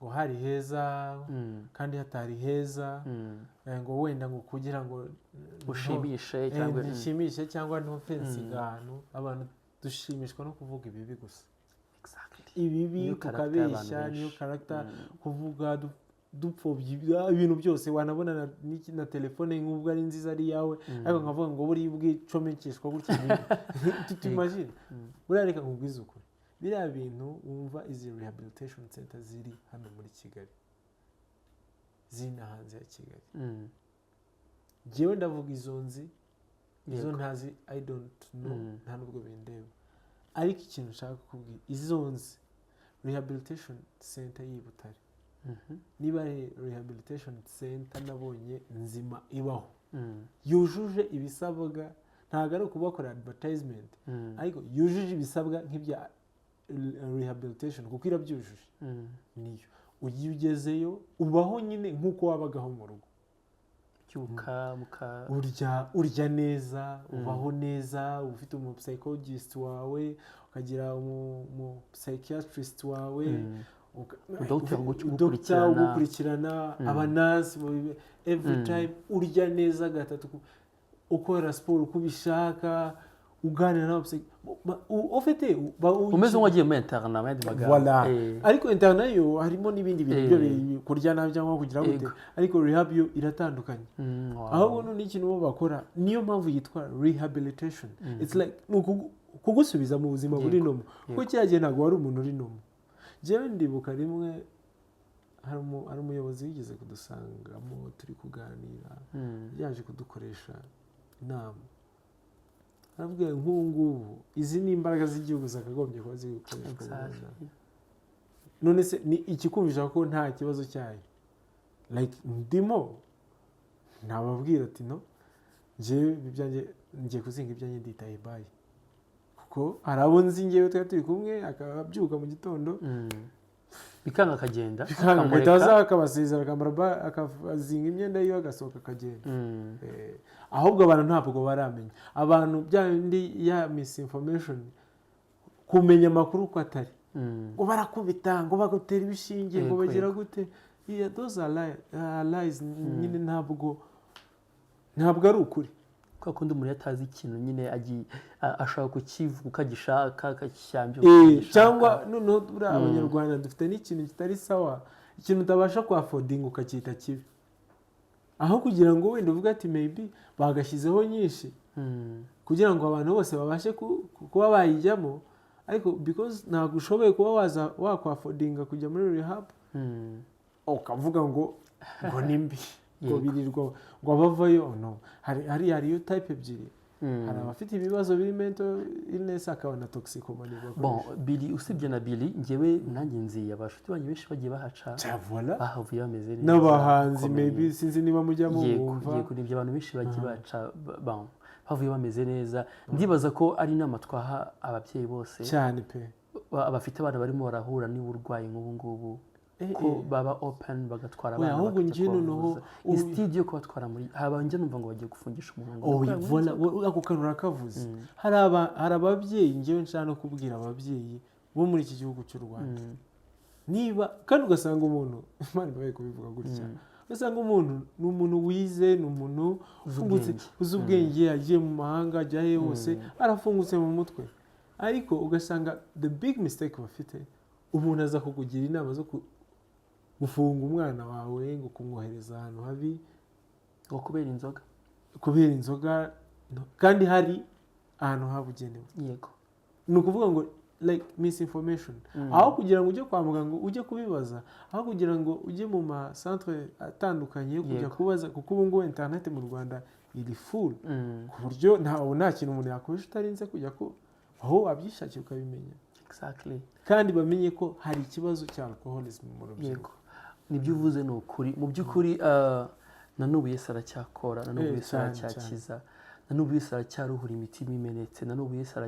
ngo hari heza kandi hatari heza, ngo wenda ngo kugira ngo ushimishe cyangwa ntofensinga ahantu. Abantu dushimishwa no kuvuga ibibi gusa, ibibi tukabeshya, niyo character kuvuga dupfobya ibintu byose. Wanabona na telefone nk'ubwo ari nziza ari yawe, ariko nkavuga ngo buri bwicomekeshwa gutya tutimagine. Buriya reka nkubwize ukuri, biriya bintu wumva izi rehabilitation center ziri hano muri Kigali, ziri hanze ya Kigali, njyewe ndavuga izo nzi, izo ntazi, I don't know, nta nubwo bindeba. Ariko ikintu nshaka kukubwira, izo nzi rehabilitation center y'i Butare, niba rehabilitation center nabonye nzima ibaho, yujuje ibisabwa, ntabwo ari ukubakora advertisement, ariko yujuje ibisabwa nk'ibya rehabilitation kuko irabyujuje, niyo ugiye ugezeyo ubaho nyine nk'uko wabagaho mu rugo. Urya neza, ubaho neza, ufite psychologist wawe, ukagira psychiatrist wawe, doctor ugukurikirana, abanasi every time, urya neza gatatu, ukora siporo uko ubishaka, uganira nawe ufite umeze nk'uwagiye mu internet voilà. Ariko internet yo harimo n'ibindi bintu byo kurya nabi cyangwa kugira gute, ariko rehab yo iratandukanye. Ahubwo n'ikintu bo bakora, niyo mpamvu yitwa rehabilitation. It's like kugusubiza mu buzima buri nomo, kuko cyagiye ntabwo wari umuntu uri nomo. Jewe ndibuka rimwe hari umuyobozi wigeze kudusangamo turi kuganira, yaje kudukoresha inama, aravuga nk'ubu izi ni imbaraga z'igihugu zakagombye kuba zikoreshwa. None se ni ikikumvisha ko nta kibazo cyayo, like ndimo nababwira ati no, njyewe bibyanjye ngiye kuzinga ibyanjye nditaye bayi, kuko hari abo nzi ngewe twari turi kumwe akabyuka mu gitondo bikanga akagenda agahita akabasezera akazinga imyenda yiwe agasohoka akagenda. Ahubwo abantu ntabwo baramenya, abantu byandi ya misinformation, kumenya amakuru uko atari, ngo barakubita, ngo bagutera ibishinge, ngo bagira gute, those are lies. Nyine ntabwo ari ukuri, kwa kundi umuntu yatazi ikintu nyine ashaka kukivuga uko agishaka akakishyambya cyangwa noneho buriya abanyarwanda dufite n'ikintu kitari sawa, ikintu utabasha kuafodinga ukacyita kibi, aho kugira ngo wenda uvuge ati maybe bagashyizeho nyinshi kugira ngo abantu bose babashe kuba bayijyamo, ariko because ntabwo ushoboye kuba wakwafodinga kujya muri rehab ukavuga ngo ni mbi, ngo birirwa ngo abavayo. No, hariyo type ebyiri, hari abafite ibibazo biri mental illness, akaba na toxicomania. Bon, Billy, usibye na Billy, njyewe nanjye nzi abashuti banyu benshi bagiye bahaca bahavuye bameze neza, n'abahanzi maybe sinzi niba mujyamo bumva, yego nibyo abantu benshi bagiye bahaca bavuye bameze neza. Ndibaza ko ari inama twaha ababyeyi bose cyane pe abafite abana barimo barahura n'uburwayi nk'ubu ngubu, ko baba open bagatwara abana ahubwo njye noneho instead yo kubatwara muri habanje numva ngo bagiye gufungisha umurongo. Ako kanura kavuze, hari ababyeyi njyewe nshaka no kubwira ababyeyi bo muri iki gihugu cy'u Rwanda, niba kandi ugasanga umuntu Imana ibaye kubivuga gutya, ugasanga umuntu ni umuntu wize, ni umuntu uzi ubwenge, yagiye mu mahanga, ajyahe hose, arafungutse mu mutwe, ariko ugasanga the big mistake bafite, umuntu aza kukugira inama zo gufunga umwana wawe, ngo kumwohereza ahantu habi, ngo kubera inzoga kandi hari ahantu habugenewe. Yego, ni ukuvuga ngo like misinformation, aho kugira ngo ujye kwa muganga ujye kubibaza, aho kugira ngo ujye mu masantere atandukanye yo kujya kubaza, kuko ubu ngubu internet mu Rwanda iri full, ku buryo nta kintu umuntu yakubisha utarinze kujya aho wabyishakiye ukabimenya. Exactly. Kandi bamenye ko hari ikibazo cya alcoholism mu rubyiruko. Nibyo uvuze ni ukuri, mu by'ukuri na n'ubu Yesu aracyakora, na n'ubu Yesu aracyakiza, na n'ubu Yesu aracyaruhura imitima imenetse, na n'ubu Yesu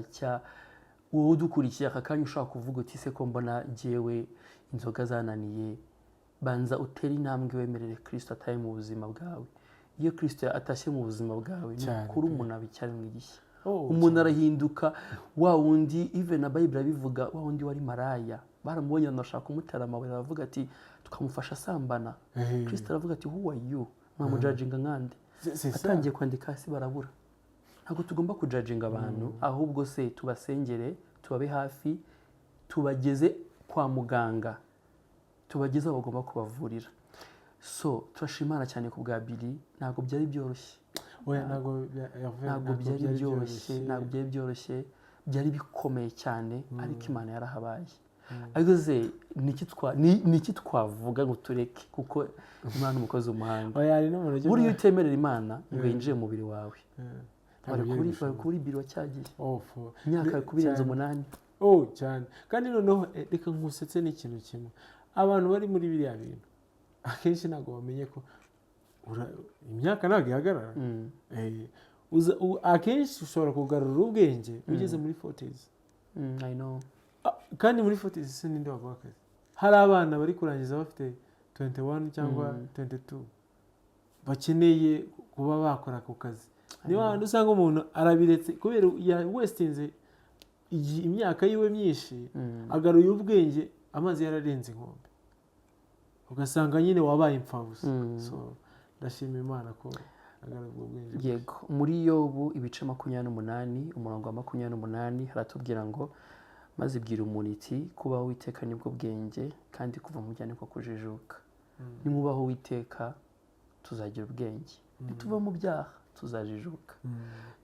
wowe udukurikiye aka kanya ushaka kuvuga uti se ko mbona jyewe inzoga zananiye, banza utere intambwe wemerere Kristo ataye mu buzima bwawe. Iyo Kristo atashye mu buzima bwawe ni ukuri umuntu abicyaremwe igishya, umuntu arahinduka. Wa wundi even na Bible bivuga, wa wundi wari maraya baramubonye anashaka kumutera amabuye, aravuga ati tukamufasha asambana, Kristo aravuga ati who are you, mwamujudginga nkande, atangiye kwandika hasi barabura. Ntabwo tugomba kujudginga abantu, ahubwo se tubasengere, tubabe hafi, tubageze kwa muganga, tubageze aho bagomba kubavurira. So turashimana cyane ku bwa Billy, ntabwo byari byoroshye, ntabwo byari byoroshye, byari bikomeye cyane, ariko Imana yarahabaye. Ariko se niki twavuga ngo tureke, kuko Imana umukozi umuhanga. Buriya utemerera Imana ngo yinjire mu mubiri wawe, bari kuri Billy wacyagiye imyaka kubirenza 8. Cyane. Kandi noneho reka nkusetse n'ikintu kimwe, abantu bari muri biriya bintu akenshi ntabwo bamenye ko imyaka ntabwo ihagarara. Akenshi ushobora kugarura ubwenge ugeze muri 40s. I know. Kandi muri 40s se ninde wavuga akazi? Hari abana bari kurangiza bafite 21 cyangwa 22 bakeneye kuba bakora ako kazi. Niyo hantu usanga umuntu arabiretse kubera ya westinze imyaka yiwe myinshi, agaruye ubwenge, amazi yararenze inkombe, ugasanga nyine wabaye impfabusa. So ndashima Imana ko agaruye ubwenge. Yego, muri Yobu ibice 28 umurongo wa 28 haratubwira ngo maze ibwira umuntu iti kubaho Uwiteka nibwo bwenge, kandi kuva mu byane ko kujijuka. Nimubaho Uwiteka tuzagira ubwenge, nituva mu byaha tuzajijuka.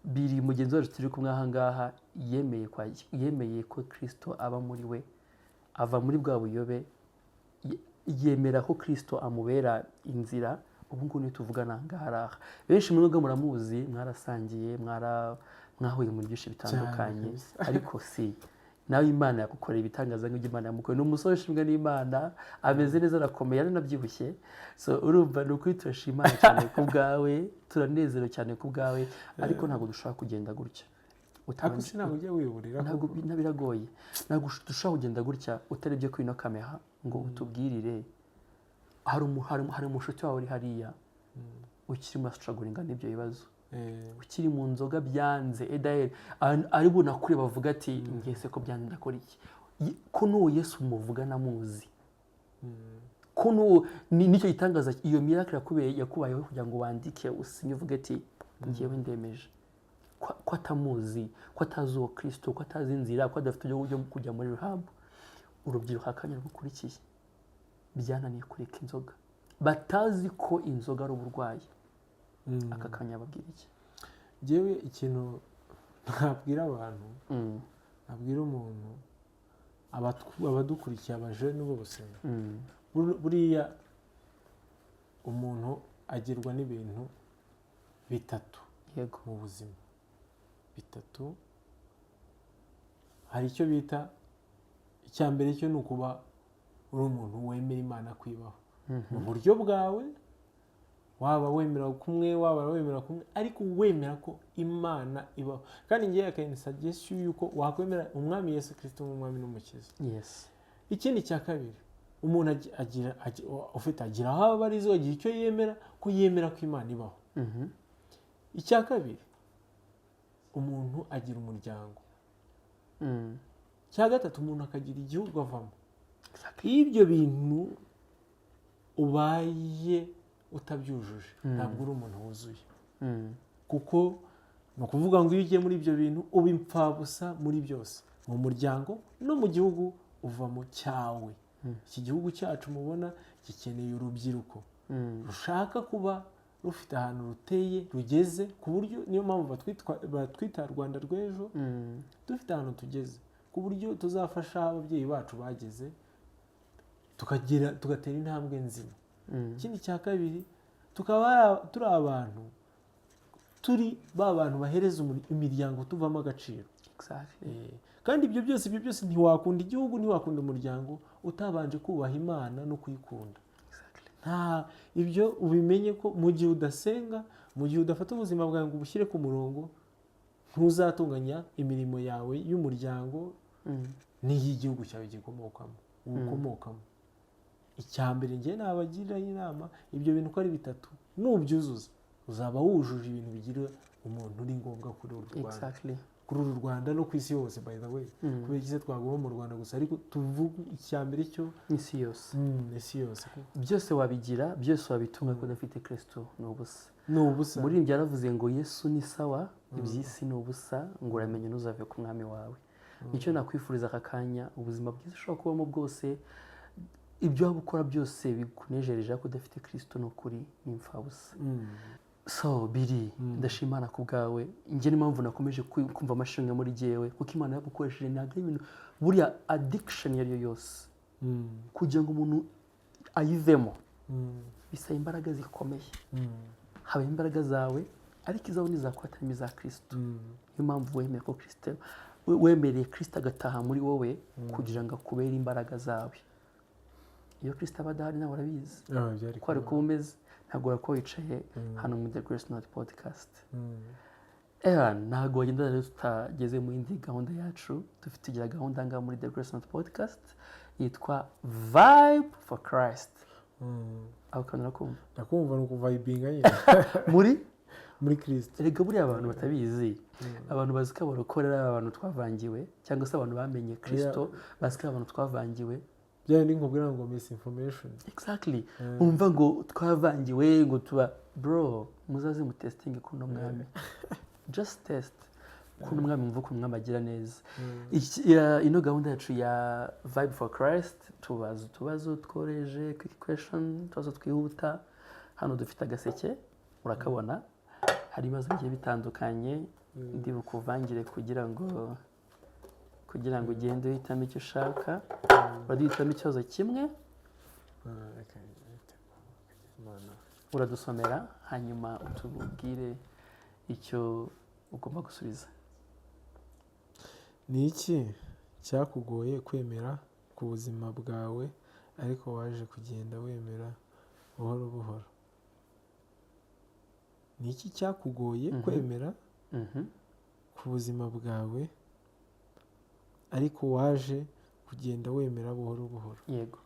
Biri mugenzi wacu turi kumwe aha ngaha yemeye ko Kristo aba muri we, ava muri bwa buyobe, yemera ko Kristo amubera inzira. Ubu ngubu niyo tuvugana ngaha, benshi mwebwe muramuzi, mwarasangiye, mwahuye muri byinshi bitandukanye, ariko si nawe Imana yagukorera ibitangaza nk'ibyo Imana yamukoreye. Ni umusore ushimwa n'Imana, ameze neza, arakomeye, aranabyibushye. So urumva ni ukuri turashima Imana cyane ku bwawe, turanezerewe cyane ku bwawe, ariko ntabwo dushobora kugenda gutya. Ariko ntabwo ujya wiburira. Ntabwo biragoye. Ntabwo dushobora kugenda gutya utarebye kuri ino kamera ngo utubwirire. Hari umushuti wawe uri hariya ukirimo asitaragoringa n'ibyo bibazo, ukiri mu nzoga byanze edaheri ari bunakure bavuga ati ngese ko byanze ndakora iki, ko n'uwo Yesu muvuga namuzi, ko n'uwo nicyo gitangaza iyo miracle yakubayeho kugira ngo wandike usinye uvuge ati ngewe ndemeje ko atamuzi, ko atazi uwo Kristo, ko atazi inzira, ko adafite uburyo bwo kujya muri ruhambo. Urubyiruko akanya rukurikiye byananiye kureka inzoga, batazi ko inzoga ari uburwayi. Aka kanya babwira iki? Jewe ikintu nabwira abantu, nabwira umuntu, abadukurikiye abajene bose, buriya umuntu agirwa n'ibintu bitatu mu buzima, bitatu. Hari icyo bita, icya mbere cyo ni ukuba uri umuntu wemera Imana kwibaho mu buryo bwawe, waba wemera kumwe, waba wemera kumwe, ariko wemera ko Imana ibaho. Kandi ngiye akandi suggestion yuko wakwemera umwami Yesu Kristo nk'umwami n'umukiza. Ikindi cya kabiri, umuntu agira aho abarizo, agira icyo yemera, ko yemera ko Imana ibaho. Icya kabiri, umuntu agira umuryango. Icya gatatu, umuntu akagira igihugu avamo. Ibyo bintu ubaye utabyujuje ntabwo uri umuntu wuzuye, kuko ni ukuvuga ngo iyo ugiye muri ibyo bintu uba impfabusa muri byose, mu muryango no mu gihugu uvamo cyawe. Iki gihugu cyacu mubona gikeneye urubyiruko rushaka kuba rufite ahantu ruteye rugeze, ku buryo niyo mpamvu batwita Rwanda rw'ejo. Dufite ahantu tugeze ku buryo tuzafasha ababyeyi bacu bageze, tugatera intambwe nzima. Ikindi cya kabiri, tukaba turi abantu, turi ba bantu bahereza imiryango tuvamo agaciro. Kandi ibyo byose ntiwakunda igihugu, ntiwakunda umuryango utabanje kubaha Imana no kuyikunda. Ibyo ubimenye ko mu gihe udasenga, mu gihe udafata ubuzima bwawe ngo ubushyire ku murongo, ntuzatunganya imirimo yawe y'umuryango n'iy'igihugu cyawe ukomokamo. Icya mbere njye nabagirira inama, ibyo bintu uko ari bitatu nubyuzuza uzaba wujuje ibintu bigira umuntu uri ngombwa kuri uru Rwanda, kuri uru Rwanda no ku isi yose. By the way, kubera iki twaguma mu Rwanda gusa, ariko tuvuga icya mbere cyo isi yose. Isi yose byose wabigira, byose wabitunga ko udafite Kristo ni ubusa. Muri ibyo yaravuze ngo Yesu ni sawa, iby'isi ni ubusa, ngo uramenye ntuzave ku mwami wawe. Nicyo nakwifuriza aka kanya, ubuzima bwiza ushobora kubamo bwose, ibyo waba ukora byose bikunejereje, ariko udafite Kristo ni ukuri ni impfabusa. So biri, ndashimana ku bwawe. Njye ni mpamvu nakomeje kumva amashimwe muri jyewe, kuko Imana yagukoresheje. Ntabwo ari ibintu, buriya addiction iyo ari yo yose, kugira ngo umuntu ayivemo bisaba imbaraga zikomeye. Haba imbaraga zawe, ariko izawe n'izakwatanye iza Kristo. Niyo mpamvu wemeye ko Kristo, wemereye Kristo agataha muri wowe kugira ngo akubere imbaraga zawe. Iyo Kristo aba adahari nawe urabizi ko ari kuba umeze, ntabwo urako wicaye hano muri The Grace Not Podcast. Ntabwo wagenda rero tutageze mu yindi gahunda yacu. Tugira gahunda ngaha muri The Grace Not Podcast yitwa Vibe for Christ. Aho kandi urakumva? Ndakumva, ni ukuvibinga nyine muri Kristo. Erega buriya abantu batabizi, abantu bazi ko abarokorera abantu twavangiwe, cyangwa se abantu bamenye Kristo bazi ko abantu twavangiwe. Byari ni nkubwira ngo misinformation. Exactly. Umva ngo twavangiwe, ngo tuba bro, muzaze mu testing kuno mwami. Just test kuno mwami, mvuga ko mwami agira neza. Ino gahunda yacu ya Vibe for Christ, tubazo tworeje, quick question, tubazo twihuta. Hano dufite agaseke, urakabona. Hari ibibazo bigiye bitandukanye, ndi bukuvangire kugira ngo ugende uhitamo icyo ushaka. Uraduhitamo ikibazo kimwe, uradusomera, hanyuma utubwire icyo ugomba gusubiza. Ni iki cyakugoye kwemera ku buzima bwawe ariko waje kugenda wemera buhoro buhoro? Ni iki cyakugoye kwemera ku buzima bwawe ariko waje kugenda wemera buhoro buhoro? Yego.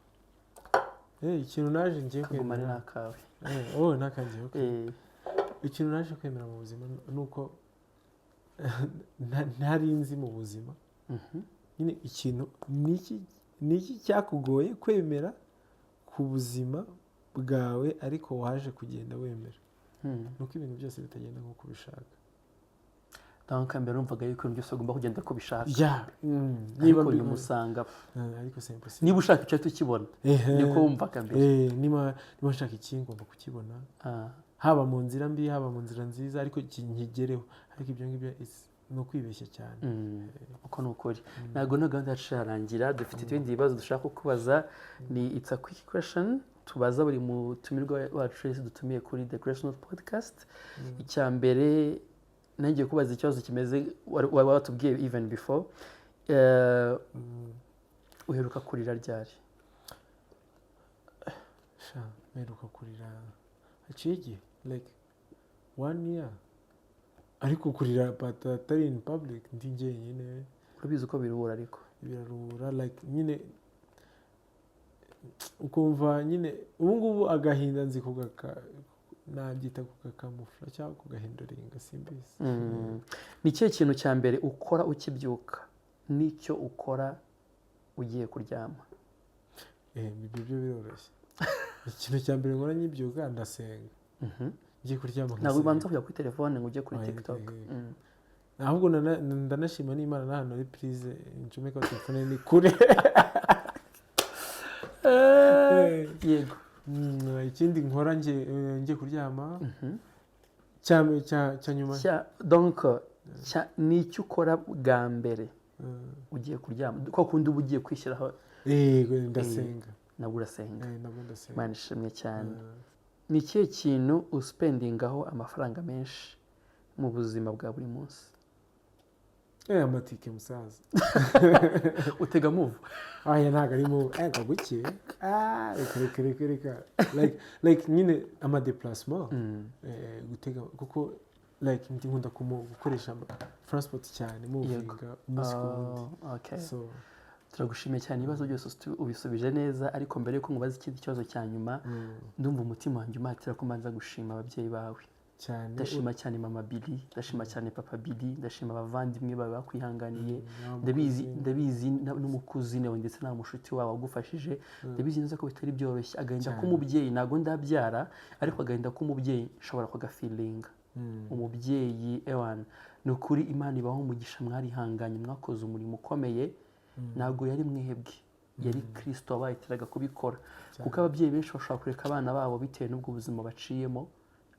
Ikintu naje ngiye kwemera nakawe. Nakangiye. Okay. Ikintu naje kwemera mu buzima nuko ntari nzi mu buzima. Nyine ikintu niki cyakugoye kwemera ku buzima bwawe ariko waje kugenda wemera? Nuko ibintu byose bitagenda nk'uko ubishaka. Donc mbere numvaga yuko ibintu byose ugomba kugenda uko ubishaka. Niba bimusanga. Ariko c'est impossible. Niba ushaka icyo tukibona. Niko wumvaga mbere. Niba ushaka iki ngomba kukibona. Haba mu nzira mbi, haba mu nzira nziza, ariko nkigereho. Ariko ibyo ngibyo ni ukwibeshya cyane. Uko ni ukuri. Ntabwo na gahunda yacu yarangira, dufite ibindi bibazo dushaka kukubaza. Ni it's a quick question tubaza buri mutumirwa wacu wese dutumiye kuri The Grace Note Podcast. Icya mbere nagiye kubaza ikibazo kimeze watubwiye even before. Uheruka kurira ryari? Meruka kurira haciye like 1 year. Ariko kurira atari in public ndi njyenyine. Urabizi uko biruhura ariko? Biraruhura like nyine ukumva nyine ubu ngubu agahinda nzi nabyita kugakamufura cyangwa kugahinduringa simbizi. Ni ikihe kintu cya mbere ukora ukibyuka n'icyo ukora ugiye kuryama? Ibyo biroroshye. Ikintu cya mbere nkora nkibyuka ndasenga. Ngiye kuryama ntabwo ubanza kujya kuri telefone ngo ujye kuri TikTok. Ahubwo ndanashima n'Imana n'ahantu ari prise ncomeka telefone ni kure. Yego. Ikindi nkora ngiye kuryama cya nyuma. Donc ni icyo ukora bwa mbere ugiye kuryama ko kundi uba ugiye kwishyiraho? Ndasenga. Nabwo urasenga. Imana ishimwe cyane. Ni ikihe kintu uspendingaho amafaranga menshi mu buzima bwa buri munsi? Amatike musaza. Utega move? Ntabwo ari move. Guke. Reka. Like nyine amadeplacement. Gutega kuko like nkunda gukoresha transport cyane muvinga umunsi ku wundi. So turagushimiye cyane, ibibazo byose ubisubije neza, ariko mbere yuko nkubaza ikindi kibazo cya nyuma, ndumva umutima wanjye umatira ko mbanza gushima ababyeyi bawe cyane. Ndashima cyane mama Billy, ndashima cyane papa Billy, ndashima abavandimwe bawe bakwihanganiye. Ndabizi n'umukuzine we ndetse na mushuti wawe wagufashije. Ndabizi neza ko bitari byoroshye. Agahinda k'umubyeyi ntabwo ndabyara, ariko agahinda k'umubyeyi nshobora kugafilinga. Umubyeyi ewan ni ukuri Imana ibaho umugisha, mwarihanganye, mwakoze umurimo ukomeye. Ntabwo yari mwebwe, yari Kristo wabayitiraga kubikora. Kuko ababyeyi benshi bashobora kureka abana babo bitewe n'ubwo buzima baciyemo,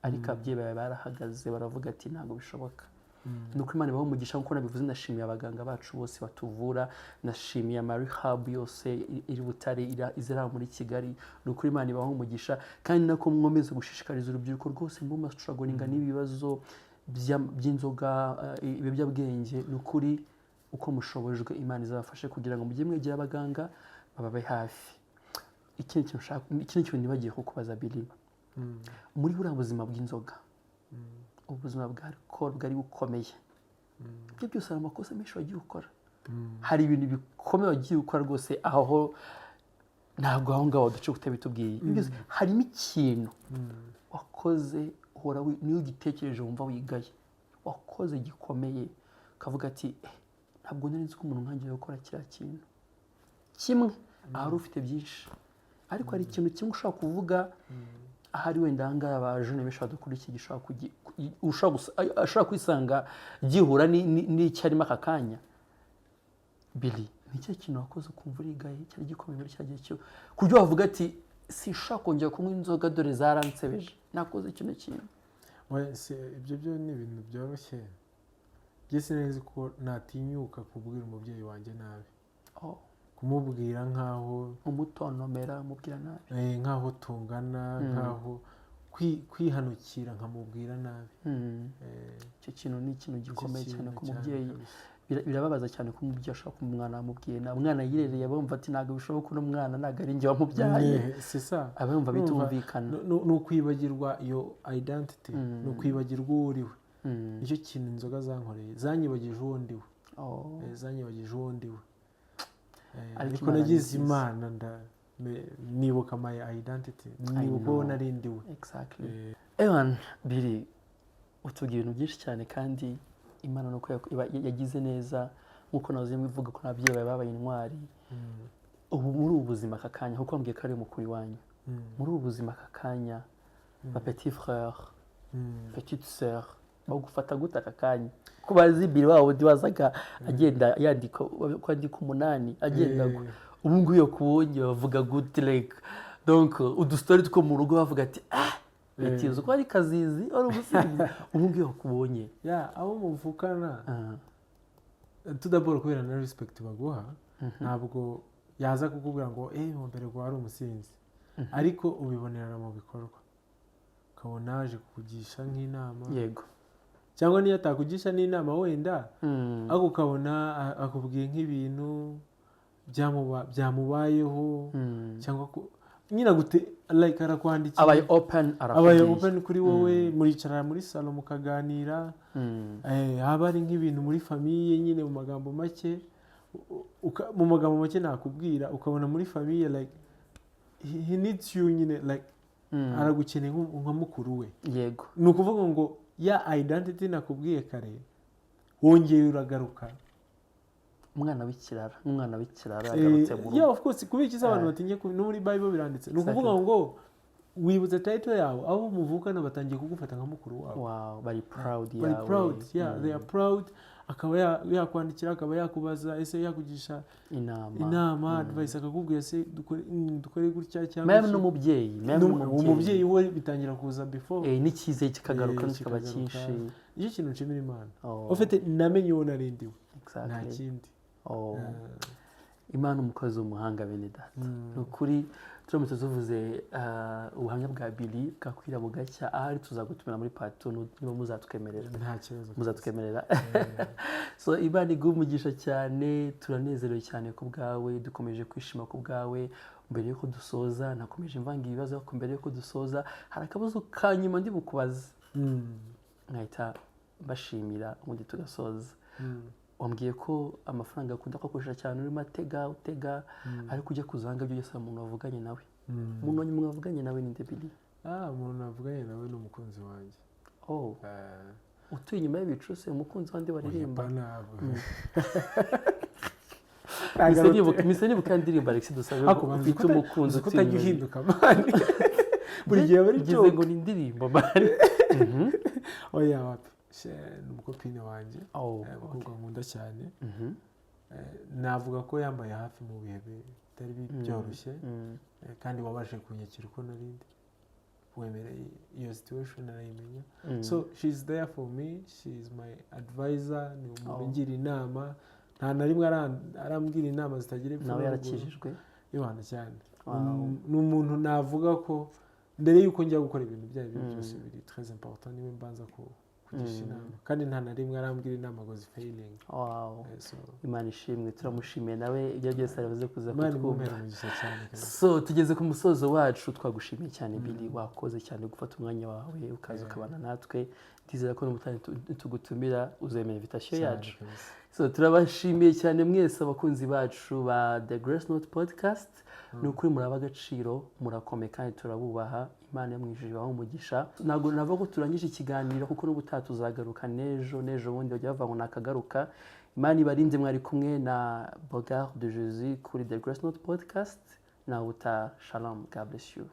ariko ababyeyi bawe barahagaze baravuga ati ntabwo bishoboka. Nuko Imana ibaho umugisha, nkuko nabivuze. Ndashimiye abaganga bacu bose batuvura, nashimiye amarehab yose iri Butare, izera muri Kigali. Nuko Imana ibaho umugisha, kandi nako mwomeze gushishikariza urubyiruko rwose ngo mustrugglinga n'ibibazo by'inzoga, ibiyobyabwenge. Nukuri uko mushobojwe Imana izabafashe kugira ngo mujye mwegera abaganga bababe hafi. Ikindi kintu nibagiye kukubaza Billy, muri buriya buzima bw'inzoga, ubuzima bwa alcohol bwari bukomeye, ibyo byose hari amakosa menshi wagiye ukora. Hari ibintu bikomeye wagiye ukora rwose, aho ntabwo aho ngaho duce kutabitubwiye. Harimo ikintu wakoze uhora niyo ugitekereje wumva wigaye, wakoze gikomeye ukavuga ati ntabwo nari nzi ko umuntu nkangiye gukora kiriya kintu kimwe. Ahari ufite byinshi, ariko hari ikintu kimwe ushobora kuvuga, ahari wenda ahangaha abajene benshi badukurikiye ushobora kwisanga gihura n'icyarimo aka kanya. Billy, ni cyo kintu wakoze ukumva urigaye cyari gikomeye muri cya gihe cyo kuryo wavuga ati sinshaka kongera kunywa inzoga dore zaransebeje, nakoze ikintu kintu? Ibyo byo ni ibintu byoroshye. Jye neza ko natinyuka kubwira umubyeyi wanjye nabi. Kumubwira nkaho umutontomera, umubwira nabi, nkaho tungana, nkaho kwihanukira nkamubwira nabi. Icyo kintu ni ikintu gikomeye cyane ku mubyeyi. birababaza cyane ko umubyeyi ashobora kuba umwana wamubwiye na umwana yirereye bumva ati ntabwo bishoboka ko umwana ntabwo ari njye wamubyaye aba yumva bitumvikana ni ukwibagirwa iyo identity ni ukwibagirwa uwo uriwe nicyo kintu inzoga zankoreye zanyibagije uwo ndiwe zanyibagije uwo ndiwe ariko nagize imana nibuka my identity nibuka uwo nari ndiwe Ewan Billy utubwira ibintu byinshi cyane kandi Imana nuko yagize neza nkuko nazo mbivuga ko nabyeyi bawe babaye intwari ubu muri ubu buzima aka kanya kuko mbwiye ko ari umukuru wanyu muri ubu buzima aka kanya ba petit frère petite sœur bagufata gute aka kanya ko bazi Billy wabo wazaga agenda yandika kwandika 8 agenda ubu ngubu yo kubonye bavuga gute like donc udustori two mu rugo bavuga ati bitizo ko ari kazizi ari ubusizi ubu ngubu yo kubonye abo muvukana tudabora kubera na respect baguha ntabwo yaza kukubwira ngo mu mbere ngo ari umusinzi ariko ubibonera mu bikorwa ukabona aje kukugisha nk'inama yego cyangwa niyo atakugisha n'inama wenda ariko ukabona akubwiye nk'ibintu byamubayeho cyangwa nyina gute like arakwandikira abaye open kuri wowe muricara muri salo mukaganira haba ari nk'ibintu muri famiye nyine mu magambo make nakubwira ukabona muri famiye like he needs you nyine like aragukeneye nka mukuru we yego ni ukuvuga ngo ya identity nakubwiye kare wongeye uragaruka umwana w'ikirara agarutse mu rugo of course kubikiza abantu batinye no muri Bible biranditse ni ukuvuga ngo wibutse title yawe abo muvukana batangiye kugufata nka mukuru wawe wow bari proud yawe bari proud they are proud akaba yakwandikira akaba yakubaza ese yakugisha inama advice akakubwira ese dukore gutya cyangwa même n'umubyeyi we bitangira kuza before n'ikize kikagaruka n'ikaba cyinshi iyo kintu nshimira Imana ufite namenye uwo narindiwe nta kindi Imana umukozi w'umuhanga bene data nukuri turamutse tuvuze ubuhamya bwa Billy bwakwira bugacya ahari tuzagutumira muri part 2 niba muzatwemerera nta kibazo muzatwemerera so Imana igumugisha cyane turanezerewe cyane ku bwawe dukomeje kwishima ku bwawe mbere yuko dusoza nakomeje mvanga ibibazo ko mbere yuko dusoza hari akabazo kanyuma ndi bukubaza nkahita bashimira ubundi tugasoza wambwiye ko amafaranga akunda kwakoresha cyane urimo utega ariko ujya kuzanga byo byose umuntu wavuganye nawe umuntu wavuganye nawe ni Billy umuntu wavuganye nawe ni umukunzi wanjye utuye inyuma y'ibicuse umukunzi wandi baririmba mise nibuka ndirimba Alex Dusabe ufite umukunzi utajya uhinduka mani buri gihe bari cyo ngo ni indirimbo mani oya wapi ni umukopine wanjye umukobwa nkunda cyane navuga ko yambaye hafi mu bihe bitari byoroshye kandi wabashe kunyakira uko narindi wemereye iyo situation arayimenya so she's there for me, she's my advisor, ni umuntu ngira inama nta na rimwe arambwira inama zitagira ipfa nawe yarakijijwe Yohana cyane ni umuntu navuga ko mbere yuko njya gukora ibintu byayo byose biri très important niwe mbanza ko kugisha inama kandi nta na rimwe arambwira inama ngo zifailing. Imana ishimwe turamushimiye nawe ibyo byose aravuze kuza kutwumva. So tugeze ku musozo wacu twagushimiye cyane Billy wakoze cyane gufata umwanya wawe ukaza ukabana natwe ndizera ko n'umutane tugutumira uzemera invitation yacu. So turabashimiye cyane mwese abakunzi bacu ba The Grace Note Podcast. Nukuri muraba agaciro murakome kandi turabubaha. Imana yamwijije baho umugisha. Nago nava ko turangije ikiganiro kuko n'ubutaha tuzagaruka nejo bundi bajya bava ngo nakagaruka. Imana ibarinde mwari kumwe na Bogard de Jésus kuri The Grace Note Podcast. Na uta shalom, God bless you.